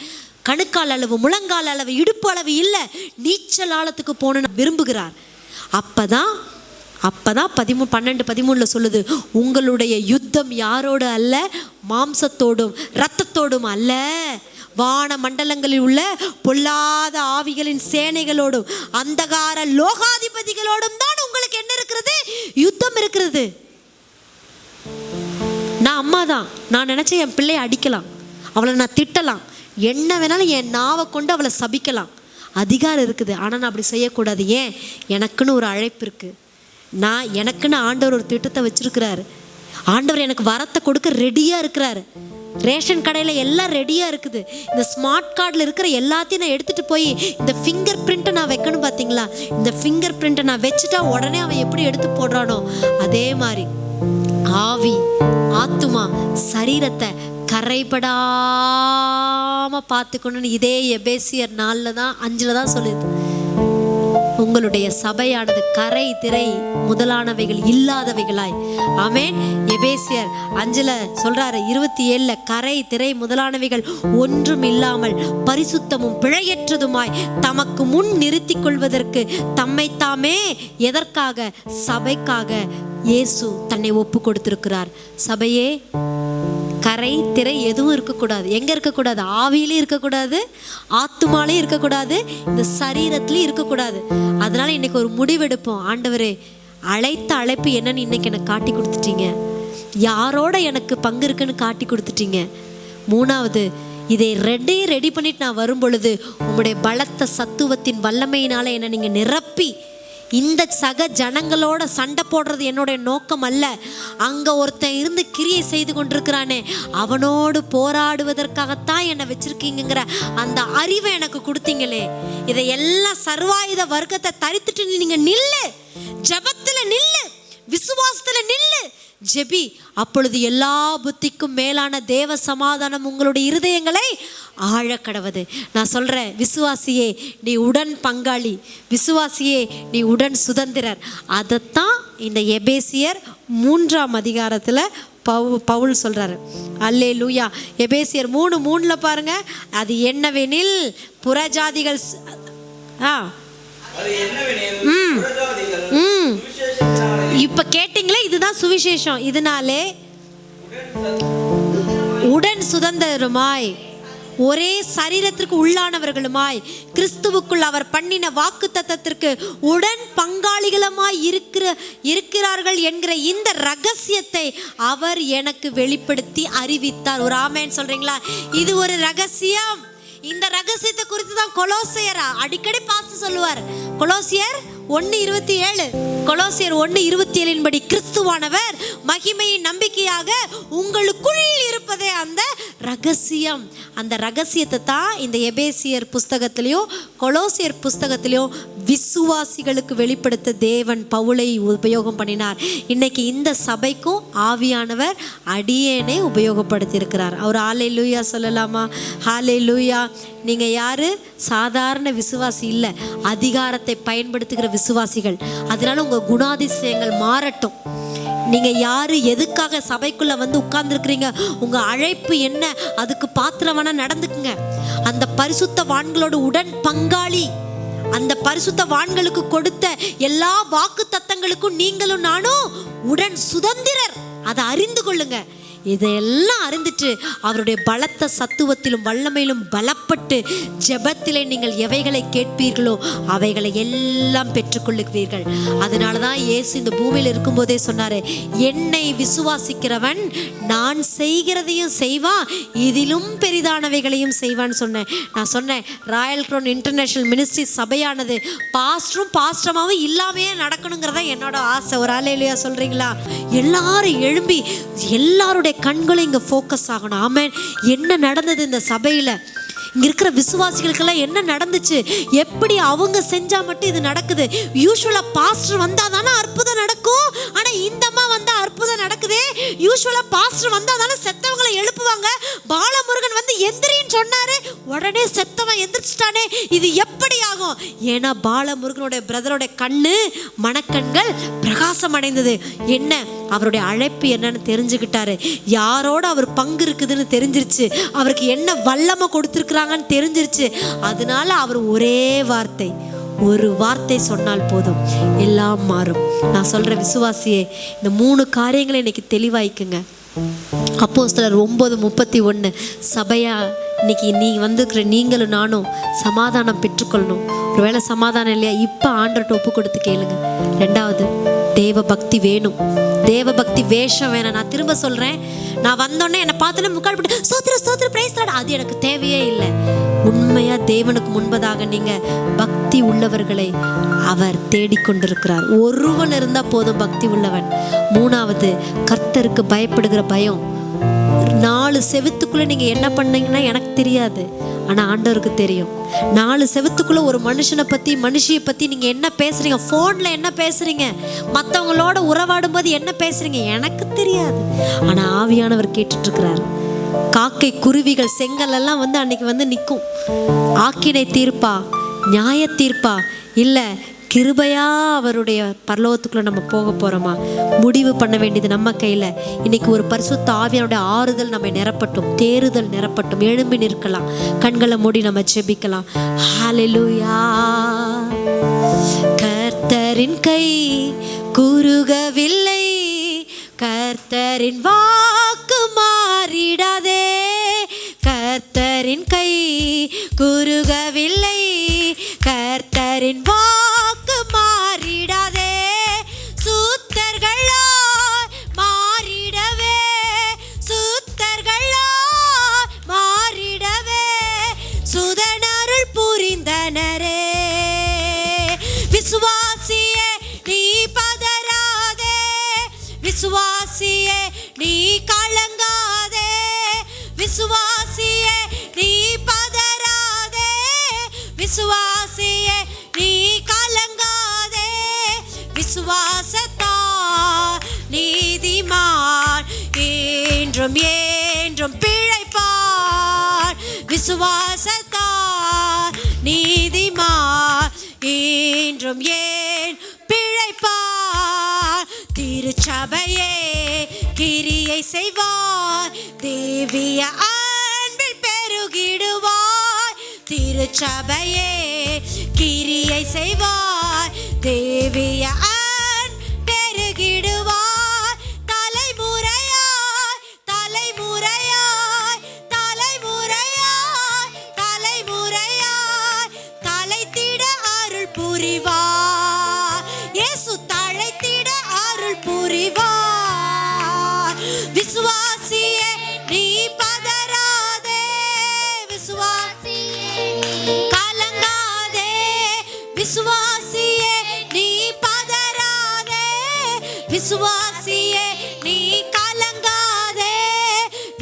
கணுக்கால் அளவு, முழங்கால் அளவு, இடுப்பு அளவு இல்லை, நீச்சல் ஆழத்துக்கு போகணும்னு விரும்புகிறார். அப்பதான் 12-13 சொல்லுது, உங்களுடைய யுத்தம் யாரோடு அல்ல, மாம்சத்தோடும் இரத்தத்தோடும் அல்ல, வான மண்டலங்களில் உள்ள பொல்லாத ஆவிகளின் சேனைகளோடும் அந்தகார லோகாதிபதிகளோடும் தான் உங்களுக்கு என்ன இருக்கிறது? யுத்தம் இருக்கிறது. நான் அம்மா தான், நான் நினைச்சேன் என் பிள்ளையை அடிக்கலாம், அவளை நான் திட்டலாம், என்ன வேணாலும் என் நாவை கொண்டு அவளை சபிக்கலாம், அதிகாரம் இருக்குது. ஆனால் நான் அப்படி செய்யக்கூடாது. ஏன்? எனக்குன்னு ஒரு அழைப்பு இருக்குது. எனக்குன்னு ஆண்டவர் ஒரு திட்டத்தை வச்சிருக்கிறாரு. ஆண்டவர் எனக்கு வரத்தை கொடுக்க ரெடியாக இருக்கிறாரு. ரேஷன் கடையில் எல்லாம் ரெடியாக இருக்குது. இந்த ஸ்மார்ட் கார்டில் இருக்கிற எல்லாத்தையும் நான் எடுத்துகிட்டு போய் இந்த ஃபிங்கர் பிரிண்ட்டை நான் வைக்கணும். பார்த்தீங்களா? இந்த ஃபிங்கர் பிரிண்ட்டை நான் வச்சுட்டா உடனே அவன் எப்படி எடுத்து போடுறானோ அதே மாதிரி ஆவி, ஆத்துமா, சரீரத்தை கரைபடாமல் பார்த்துக்கணும்னு இதே எபேசியர் 4:5 தான் சொல்லுது. உங்களுடைய சபையானது கரை திரை முதலானவைகள் இல்லாதவைகளாய். ஆமென். எபேசியர் 5 சொல்றாரு, 27 கரை திரை முதலானவைகள் ஒன்றும் இல்லாமல் பரிசுத்தமும் பிழையற்றதுமாய் தமக்கு முன் நிறுத்தி கொள்வதற்கு தம்மைத்தாமே எதற்காக? சபைக்காக இயேசு தன்னை ஒப்பு கொடுத்திருக்கிறார். சபையே, கரை திரை எதுவும் இருக்கக்கூடாது. எங்கே இருக்கக்கூடாது? ஆவியிலையும் இருக்கக்கூடாது, ஆத்துமாலையும் இருக்கக்கூடாது, இந்த சரீரத்துலையும் இருக்கக்கூடாது. அதனால இன்னைக்கு ஒரு முடிவெடுப்போம். ஆண்டவரே, அழைத்த அழைப்பு என்னன்னு இன்னைக்கு எனக்கு காட்டி கொடுத்துட்டீங்க. யாரோட எனக்கு பங்கு இருக்குன்னு காட்டி கொடுத்துட்டீங்க. மூணாவது, இதை ரெடி பண்ணிட்டு நான் வரும் பொழுது உங்களுடைய பலத்த சத்துவத்தின் வல்லமையினால என்னை நீங்கள் நிரப்பி, இந்த சக ஜனங்களோட சண்டை போடுறது என்னுடைய நோக்கம் அல்ல. அங்கே ஒருத்தன் இருந்து கிரியை செய்து கொண்டிருக்கிறானே, அவனோடு போராடுவதற்காகத்தான் என்னை வச்சிருக்கீங்கிற அந்த அறிவை எனக்கு கொடுத்தீங்களே. இதையெல்லாம் சர்வாயுத வர்க்கத்தை தரித்துட்டு நீங்கள் நில்லு, ஜபத்தில் நில்லு, விசுவாசத்தில் நில்லு, ஜெபி. அப்பொழுது எல்லா புத்திக்கும் மேலான தேவ சமாதானம் உங்களுடைய இருதயங்களை ஆழக்கடவது. நான் சொல்கிறேன், விசுவாசியே நீ உடன் பங்காளி, விசுவாசியே நீ உடன் சுதந்திரர். அதைத்தான் இந்த எபேசியர் 3ஆம் அதிகாரத்தில் பவுல் சொல்கிறாரு. அல்லேலூயா. எபேசியர் 3:3 பாருங்க. அது என்னவெனில் புறஜாதிகள் இப்ப கேட்டீங்களே, இதுதான் சுவிசேஷம். இதனாலே உடன் சுதந்திரமாய் ஒரே சரீரத்திற்கு உள்ளானவர்களுமாய் கிறிஸ்துவுக்குள் அவர் பண்ணின வாக்குத்தத்தத்திற்கு உடன் பங்காளிகளுமாய் இருக்கிறார்கள் என்கிற இந்த ரகசியத்தை அவர் எனக்கு வெளிப்படுத்தி அறிவித்தார். ஒரு ஆமென் சொல்றீங்களா? இது ஒரு ரகசியம். இந்த ரகசியத்தை குறித்து தான் கொலோசியர் அடிக்கடி பார்த்து சொல்லுவார். கொலோசியர் 1:27, கொலோசியர் 1:27 படி கிறிஸ்துவானவர் மகிமையின் நம்பிக்கையாக உங்களுக்குள் இருப்பதே அந்த ரகசியம். அந்த ரகசியத்தை தான் இந்த எபேசியர் புஸ்தகத்திலையும் கொலோசியர் புஸ்தகத்திலையும் விசுவாசிகளுக்கு வெளிப்படுத்த தேவன் பவுலை உபயோகம் பண்ணினார். இன்னைக்கு இந்த சபைக்கும் ஆவியானவர் அடியேனை உபயோகப்படுத்தியிருக்கிறார். அவர் ஹல்லேலூயா சொல்லலாமா? ஹல்லேலூயா. நீங்கள் யார்? சாதாரண விசுவாசி இல்லை, அதிகாரத்தை பயன்படுத்துகிற விசுவாசிகள். அதனால உங்கள் குணாதிசயங்கள் மாறட்டும். நீங்கள் யார், எதுக்காக சபைக்குள்ளே வந்து உட்கார்ந்துருக்கிறீங்க, உங்கள் அழைப்பு என்ன, அதுக்கு பாத்திரமான நடந்துக்குங்க. அந்த பரிசுத்தவான்களோட உடன் பங்காளி, அந்த பரிசுத்தவான்களுக்கு கொடுத்த எல்லா வாக்கு தத்தங்களுக்கும் நீங்களும் நானும் உடன் சுதந்திரர். அதை அறிந்து கொள்ளுங்க. இதையெல்லாம் அறிந்துட்டு அவருடைய பலத்த சத்துவத்திலும் வல்லமையிலும் பலப்பட்டு ஜெபத்திலே நீங்கள் எவைகளை கேட்பீர்களோ அவைகளை எல்லாம் பெற்றுக்கொள்ளுவீர்கள். அதனால தான் இயேசு இந்த பூமியில் இருக்கும்போதே சொன்னார், என்னை விசுவாசிக்கிறவன் நான் செய்கிறதையும் செய்வான், இதிலும் பெரிதானவைகளையும் செய்வான்னு சொன்னேன். நான் சொன்னேன், ராயல் க்ரௌன் இன்டர்நேஷனல் மினிஸ்ட்ரி சபையானது பாஸ்டமாவும் இல்லாமையே நடக்கணுங்கிறதா என்னோட ஆசை. ஒரு ஹல்லேலூயா சொல்றீங்களா? எல்லாரும் எழும்பி எல்லாருடைய கண்களும் இங்கே ஃபோக்கஸ் ஆகணும். ஆமென். என்ன நடந்தது இந்த சபையில்? இங்கே இருக்கிற விசுவாசிகளுக்கெல்லாம் என்ன நடந்துச்சு? எப்படி அவங்க செஞ்சால் மட்டும் இது நடக்குது? யூஸ்வலாக பாஸ்டர் வந்தால் தானே அற்புதம் நடக்கும். ஆனால் இந்த அம்மா வந்தால் அற்புதம் நடக்குது. யூஸ்வலாக பாஸ்டர் வந்தால் தானே செத்தவங்களை எழுப்புவாங்க. பாலமுருகன் வந்து எந்திரின்னு சொன்னார், உடனே செத்தவன் எந்திரிச்சிட்டானே, இது எப்படி ஆகும்? ஏன்னா பாலமுருகனுடைய பிரதரோட கண்ணு மனக்கண்கள் பிரகாசம் அடைந்தது. என்ன? அவருடைய அழைப்பு என்னன்னு தெரிஞ்சுக்கிட்டாரு. யாரோட அவர் பங்கு இருக்குதுன்னு தெரிஞ்சிருச்சு. அவருக்கு என்ன வல்லமை கொடுத்துருக்குறாங்கன்னு தெரிஞ்சிருச்சு. அதனால அவர் ஒரு வார்த்தை சொன்னால் போதும், எல்லாம் மாறும். நான் சொல்ற விசுவாசியே, இந்த 3 காரியங்களை இன்னைக்கு தெளிவாய்க்குங்க. அப்போஸ்தலர் 9:31 சபையா இன்னைக்கு நீ வந்துக்கிற நீங்களும் நானும் சமாதானம் பெற்றுக்கொள்ளணும். ஒருவேளை சமாதானம் இல்லையா, இப்போ ஆண்டவர்கிட்ட ஒப்பு கொடுத்து கேளுங்க. 2வது, தேவ பக்தி வேணும். தேவ பக்தி வேஷம் வேணாம். நான் திரும்ப சொல்கிறேன், நான் வந்தோடனே என்னை பார்த்தோன்னே முக்கால் போட்டு ஸ்தோத்திர பிரைஸ் லார்ட், அது எனக்கு தேவையே இல்லை. உண்மையாக தேவனுக்கு முன்பதாக நீங்கள் பக்தி உள்ளவர்களை அவர் தேடிக்கொண்டிருக்கிறார். ஒருவன் இருந்தால் போதும் பக்தி உள்ளவன். 3வது, கர்த்தருக்கு பயப்படுகிற பயம். 4 செவுத்துக்குள்ளே நீங்கள் என்ன பண்ணீங்கன்னா எனக்கு தெரியாது, ஆனால் ஆண்டவருக்கு தெரியும். 4 செவுத்துக்குள்ளே ஒரு மனுஷனை பற்றி மனுஷியை பற்றி நீங்கள் என்ன பேசுகிறீங்க, ஃபோனில் என்ன பேசுகிறீங்க, மற்றவங்களோட உறவாடும் போது என்ன பேசுகிறீங்க எனக்கு தெரியாது, ஆனால் ஆவியானவர் கேட்டுட்ருக்கிறார். காக்கை குருவிகள் செங்கல் எல்லாம் வந்து அன்னைக்கு வந்து நிற்கும். ஆக்கினை தீர்ப்பா, நியாய தீர்ப்பா, இல்லை கிருபையா அவருடைய பரலோகத்துக்குள்ளே நம்ம போக போகிறோமா? முடிவு பண்ண வேண்டியது நம்ம கையில். இன்னைக்கு ஒரு பரிசுத்த ஆவியானுடைய ஆறுதல் நம்மை நிரப்பட்டும், தேறுதல் நிரப்பட்டும். எழும்பி நிற்கலாம், கண்களை மூடி நம்ம ஜெபிக்கலாம். ஹல்லேலூயா. கர்த்தரின் கை குறுகவில்லை, கர்த்தரின் வாக்கு மாறிடா. விசுவாசத்தால் நீதிமான் என்றும் என்றும் பிழைப்பார். விசுவாசத்தால் நீதிமான் என்றும் ஏன் பிழைப்பார். திருச்சபையே கிரியை செய்வார், தேவிய அன்பில் பெருகிடுவார். திருச்சபையே கிரியை செய்வார், தேவிய அன்பு பெருகிடுவார். தலைமுறையாய் தலைமுறையாய் தலைமுறையாய் தலைமுறையாய் தலைத்திட அருள் புரிவார். இயேசு தழைத்திட அருள் புரிவார். விசுவாசியே நீ பதறாதே, விசுவாசியே கலங்காதே, விசுவாசியே நீ பதறாதே, விசுவாசியே நீ கலங்காதே.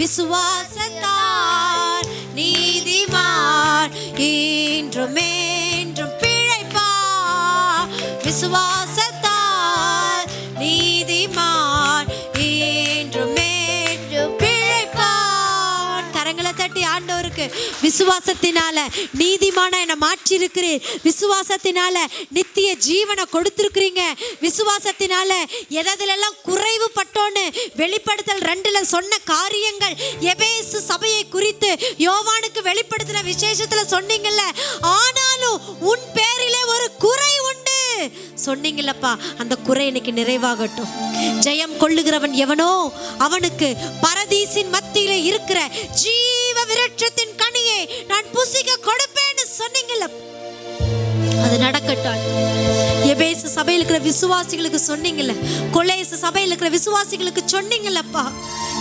விசுவாசத்தால் நீதிமான் என்றும் என்றும் பிழைப்பார். விசுவாசத்தால் நீதிமான் என்றும் என்றும் பிழைப்பார். கரங்களை தட்டி ஆண்டவருக்கு விசுவாசத்தினால நீதிமான என்னை மாற்றி இருக்கிறீர், விசுவாசத்தினால நித்திய ஜீவனை கொடுத்திருக்கிறீங்க, விசுவாசத்தினால எதெல்லாம் குறைவு பட்டோன்னு வெளிப்படுத்தல் 2ல சொன்ன காரியங்கள் எபேசு சபையை குறித்து யோவானுக்கு வெளிப்படுத்தின விசேஷத்துல சொன்னீங்கல்ல. ஆனாலும் உன் பேரிலே ஒரு குறை உண்டு சொன்னீங்கல்லப்பா, அந்த குறை இன்னைக்கு நிறைவாகட்டும். ஜெயம் கொள்ளுகிறவன் எவனோ அவனுக்கு பரதீசின் மத்தியிலே இருக்கிற ஜீவ விருட்சத்தின் கனியை நான் புசிக்க கொடுப்பேன்னு சொன்னீங்கல்ல, அது நடக்கட்டும். எபேசு சபையில் இருக்கிற விசுவாசிகளுக்கு சொன்னீங்கல்ல, கொலேசு சபையில் இருக்கிற விசுவாசிகளுக்கு சொன்னீங்கல்லப்பா,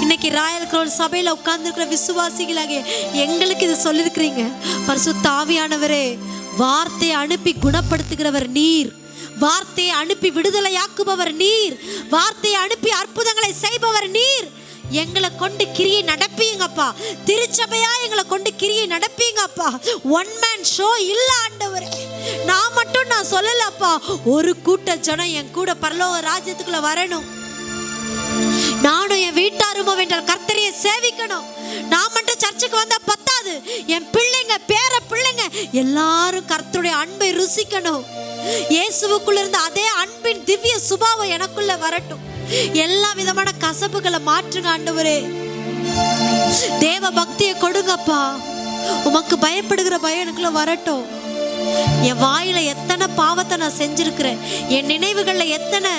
இன்னைக்கு ராயல் கிரவுண்ட் சபையில் உட்கார்ந்து இருக்கிற விசுவாசிகளாக எங்களுக்கு இது சொல்லியிருக்கிறீங்க. பரிசுத்த ஆவியானவரே, வார்த்தையை அனுப்பி குணப்படுத்துகிறவர் நீர், வார்த்தையை அனுப்பி விடுதலையாக்குபவர் நீர், வார்த்தையை அனுப்பி அற்புதங்களை செய்பவர் நீர். எங்களை கொண்டு கிரியை நடப்பீங்கப்பா, திருச்சபையா எங்களை கொண்டு கிரியை நடப்பீங்கப்பா. ஒன் மேன் ஷோ இல்ல ஆண்டவரே, நான் மட்டும் நான் சொல்லலப்பா, ஒரு கூட்ட ஜனம் என் கூட பரலோக ராஜ்யத்துக்குள்ள வரணும். நானும் என் வீட்டாருமோ என்றால் கர்த்தரையை சேவிக்கணும். நான் மட்டும் சர்ச்சுக்கு வந்தா பத்தாது, என் பிள்ளைங்க பேர பிள்ளைங்க எல்லாரும் கர்த்தருடைய அன்பை ருசிக்கணும். இயேசுவுக்குள்ள இருந்த அதே அன்பின் திவ்ய சுபாவம் எனக்குள்ள வரட்டும். எல்லா விதமான கசப்புகளை மாற்றுங்க ஆண்டவரே. தேவ பக்தியை கொடுங்கப்பா, உமக்கு பயப்படுகிற பயம் எனக்குள்ள வரட்டும். என் வாயில எத்தனை பாவத்தை நான் செஞ்சிருக்கிறேன், என் நினைவுகள்ல எத்தனை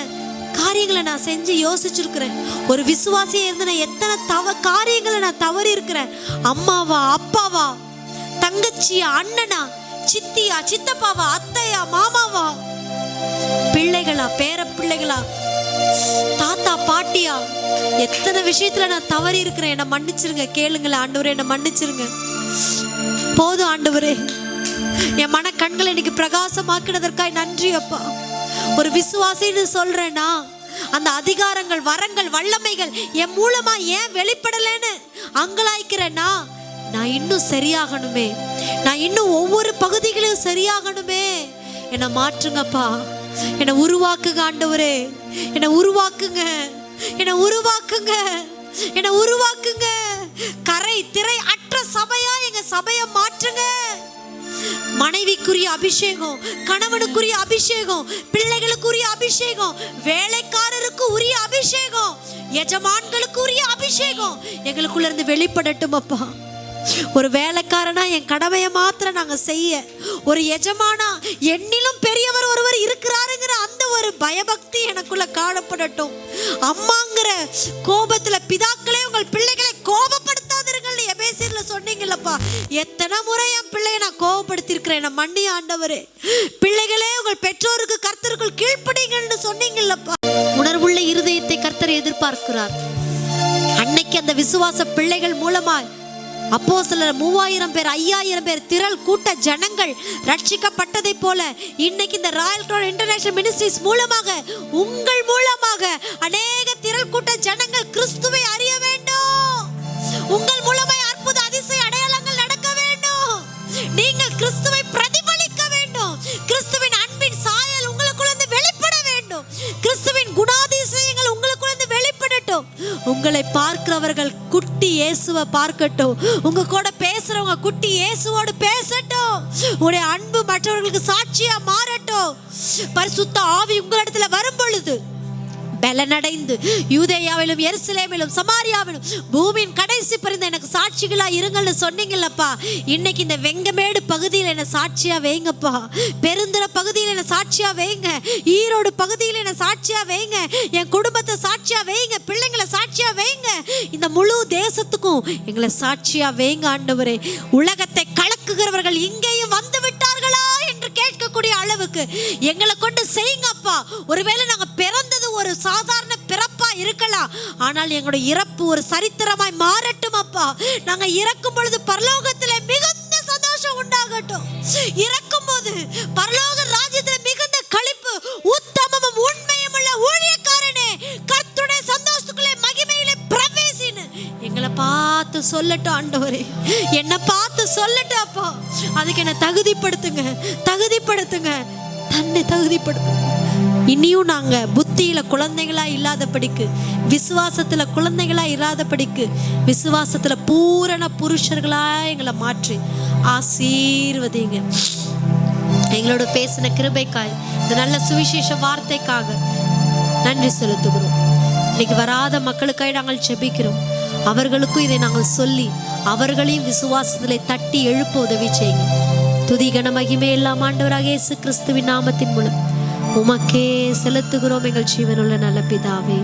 காரியங்களை நான் செஞ்சு யோசிச்சிருக்கிறேன். ஒரு விசுவாசியா இருந்து நான் எத்தனை காரியங்களை நான் தவறி இருக்கிறேன். அம்மாவா, அப்பாவா, தங்கச்சியா, அண்ணனா, சித்தியா, சித்தப்பாவா, அத்தையா, மாமாவா, பிள்ளைகளா, பேர பிள்ளைகளா, தாத்தா பாட்டியா, எத்தனை விஷயத்துல நான் தவறி இருக்கிறேன். என்னை மன்னிச்சிருங்க. கேளுங்களேன் ஆண்டவரே, என்னை மன்னிச்சிருங்க. போதும் ஆண்டவரே, என் மன கண்களை இன்னைக்கு பிரகாசமாக்கினதற்காய் நன்றி அப்பா. ஒரு விசுவாசின்னு சொல்றேன்னா அந்த அதிகாரங்கள், வரங்கள், வல்லமைகள் என் மூலமா ஏன் வெளிப்படலைன்னு அங்கலாய்க்கிறேன்னா, நான் இன்னும் சரியாகணுமே, நான் இன்னும் ஒவ்வொரு பகுதிகளையும் சரியாகணுமே. என்னை மாற்றுங்கப்பா, என்னை உருவாக்குங்க ஆண்டவரே, என்னை உருவாக்குங்க, என்னை உருவாக்குங்க, என்னை உருவாக்குங்க. கரை திரை அற்ற சபையா எங்க சபையை மாற்றுங்க. மனைவிக்குரிய அபிஷேகம், கணவனுக்குரிய அபிஷேகம், பிள்ளைகளுக்குரிய அபிஷேகம், வேலைக்காரருக்கு உரிய அபிஷேகம், எஜமான்களுக்கு உரிய அபிஷேகம் எங்களுக்குள்ள இருந்து வெளிப்படட்டும் அப்பா. ஒரு வேலைக்காரனா என் கடமையை மாத்திரம் நாங்க செய்ய, ஒரு எஜமானா என்னிலும் பெரியவர் ஒருவர் இருக்கிறாருங்கிற அந்த ஒரு பயபக்தி எனக்குள்ள காணப்படட்டும். அம்மாங்கிற கோபத்துல பிதாக்களே உங்கள் பிள்ளைகளை கோபப்படுத்தாதீர்கள் எபேசியர்ல சொன்னீங்கல்லப்பா. எத்தனை முறை என் பிள்ளையை நான் கோபப்படுத்திருக்கிறேன், நான் மன்னி ஆண்டவரே. பிள்ளைகளே உங்கள் பெற்றோருக்கு கர்த்தருக்குள் கீழ்ப்படிங்கன்னு சொன்னீங்கல்லப்பா. உணர்வுள்ள இருதயத்தை கர்த்தர் எதிர்பார்க்கிறார். அன்னைக்கு அந்த விசுவாச பிள்ளைகள் மூலமாய் அப்போஸ்தலர் 3000 பேர், 5000 பேர் திரள் கூட்ட ஜனங்கள் ரட்சிக்கப்பட்டதை போல இன்னைக்கு இந்த ராயல் கிரவுண்ட் இன்டர்நேஷனல் மினிஸ்ட்ரிஸ் மூலமாக, உங்கள் மூலமாக அநேக திரள் கூட்ட ஜனங்கள் கிறிஸ்துவை அறிய வேண்டும். உங்கள் மூலமாய் அற்புத அதிசய அடையாளங்கள் நடக்க வேண்டும். நீங்கள் கிறிஸ்துவை பிரதிபலிக்க வேண்டும். கிறிஸ்துவின் அன்பின் சாயல் உங்களுக்குள்ள இருந்து வெளிப்பட வேண்டும். பார்க்கிறவர்கள் குட்டி இயேசுவை பார்க்கட்டும். உங்க கூட பேசுறவங்க குட்டி இயேசுவோடு பேசட்டும். உங்களுடைய அன்பு மற்றவர்களுக்கு சாட்சியா மாறட்டும். பரிசுத்த ஆவி உங்களிடத்துல வரும் பொழுது பலனடைந்து யூதேயாவிலும் எருசலேமிலும் சமாரியாவிலும் பூமியின் கடைசி பரிந்து எனக்கு சாட்சிகளா இருங்கள்னு சொன்னீங்கல்லப்பா. இன்னைக்கு இந்த வெங்கமேடு பகுதியில் என்ன சாட்சியா வைங்கப்பா. பெருந்துறை பகுதியில் என்ன சாட்சியா வைங்க. ஈரோடு பகுதியில் என்ன சாட்சியா வைங்க. என் குடும்பத்தை சாட்சியா வைங்க. பிள்ளைங்களை சாட்சியா வைங்க. இந்த முழு தேசத்துக்கும் எங்களை சாட்சியா வைங்க ஆண்டவரே. உலகத்தை கலக்குகிறவர்கள் இங்கேயும் வந்து விட்டார்களா என்று கேட்கக்கூடிய அளவுக்கு எங்களை கொண்டு செய்யுங்கப்பா. ஒருவேளை நாங்க பிறந்தது ஒரு சாதாரண பிறப்பா இருக்கலாம், ஆனால் எங்களுடைய இறப்பு ஒரு சரித்திரமாய் மாறட்டும் அப்பா. நாங்க இறக்கும் பொழுது பரலோகத்திலே மிகுந்த சந்தோஷம் உண்டாகட்டும். இறக்கும் போது பரலோக ராஜ்யத்திலே மிகுந்த களிப்பு, உத்தமமும் உண்மையும் உள்ள ஊழியக்காரனே, கர்த்தருடைய சந்தோஷத்துக்குள்ளே மகிமையிலே பிரவேசின்னு எங்களை பார்த்து சொல்லட்டும் ஆண்டவரே. என்னை பார்த்து சொல்லட்டும் அப்பா. அதுக்கு என்ன தகுதிப்படுத்துங்க, தகுதிப்படுத்துங்க, தன்னை தகுதிப்படுத்துங்க. இனியும் நாங்க புத்தியில குழந்தைகளா இல்லாதபடிக்கு, விசுவாசத்துல குழந்தைகளா இல்லாதபடிக்கு, விசுவாசத்துல பூரண புருஷர்களா எங்களை மாற்றி ஆசீர்வதிங்க. எங்களோட பேசின கிருபைக்காய், இந்த நல்ல சுவிசேஷ வார்த்தைக்காக நன்றி செலுத்துகிறோம். இன்னைக்கு வராத மக்களுக்காய் நாங்கள் ஜெபிக்கிறோம். அவர்களுக்கும் இதை நாங்கள் சொல்லி அவர்களையும் விசுவாசத்திலே தட்டி எழுப்ப உதவி செய்யுங்க. துதி கன மகிமை எல்லாம் ஆண்டவராக இயேசு கிறிஸ்துவின் நாமத்தின் மூலம் உமக்கே செலுத்துகிறோம் எங்கள் ஜீவனுள்ள நல்ல பிதாவே.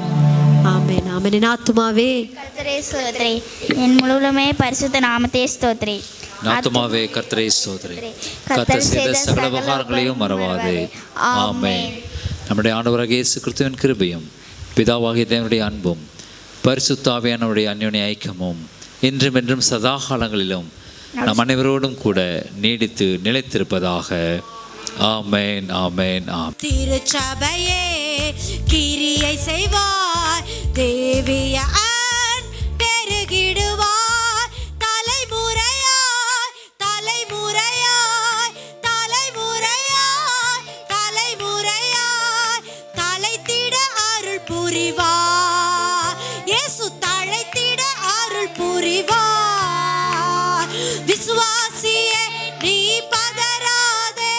ஆமென். ஆமென். என் ஆத்துமாவே கர்த்தரே ஸ்தோத்திரி, என் முழுவதுமே பரிசுத்த நாமத்தை ஸ்தோத்திரி. ஆத்துமாவே கர்த்தரே ஸ்தோத்திரி, கர்த்தர் செய்த சகல உபகாரங்களையும் மறவாதே. ஆமென். நம்முடைய ஆண்டவராகிய இயேசு கிறிஸ்துவின் கிருபையும் பிதாவாகிய தேவனுடைய அன்பும் பரிசுத்த ஆவியானவருடைய அன்யோன்ய ஐக்கியமும் இன்றும் என்றும் சதா காலங்களிலும் நம் அனைவரோடும் கூட நீடித்து நிலைத்திருப்பதாக. ஆமென். ஆமென். ஆமென். திருச்சபையே கிரியை செய்வார், தேவிய பெருகிடுவார். தலைமுறையாய் தலைமுறையாய் தலைமுறையாய் தலைமுறையாய் தலைத்திட அருள் புரிவார். இயேசு தழைத்திட அருள் புரிவார். விசுவாசியே நீ பதறாதே,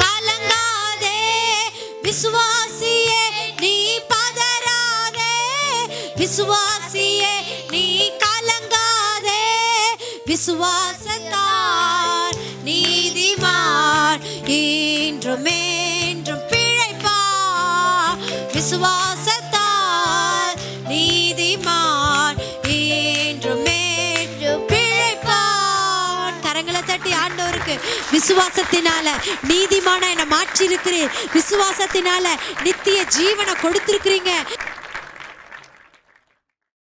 கலங்காதே. விசுவாசியே நீ பதறாதே, விசுவாசியே நீ கலங்காதே. விசுவாசத்தால் நீதிமான் இன்றும் என்றும் பிழைப்பார். விசுவாசத்தால் நீதிமான் இன்றும் என்றும் பிழைப்பார். கரங்களை தட்டி ஆண்டவருக்கு விசுவாசத்தினால நீதிமான என்னை மாற்றி இருக்கிறீர், விசுவாசத்தினால நித்திய ஜீவனை கொடுத்திருக்கிறீங்க.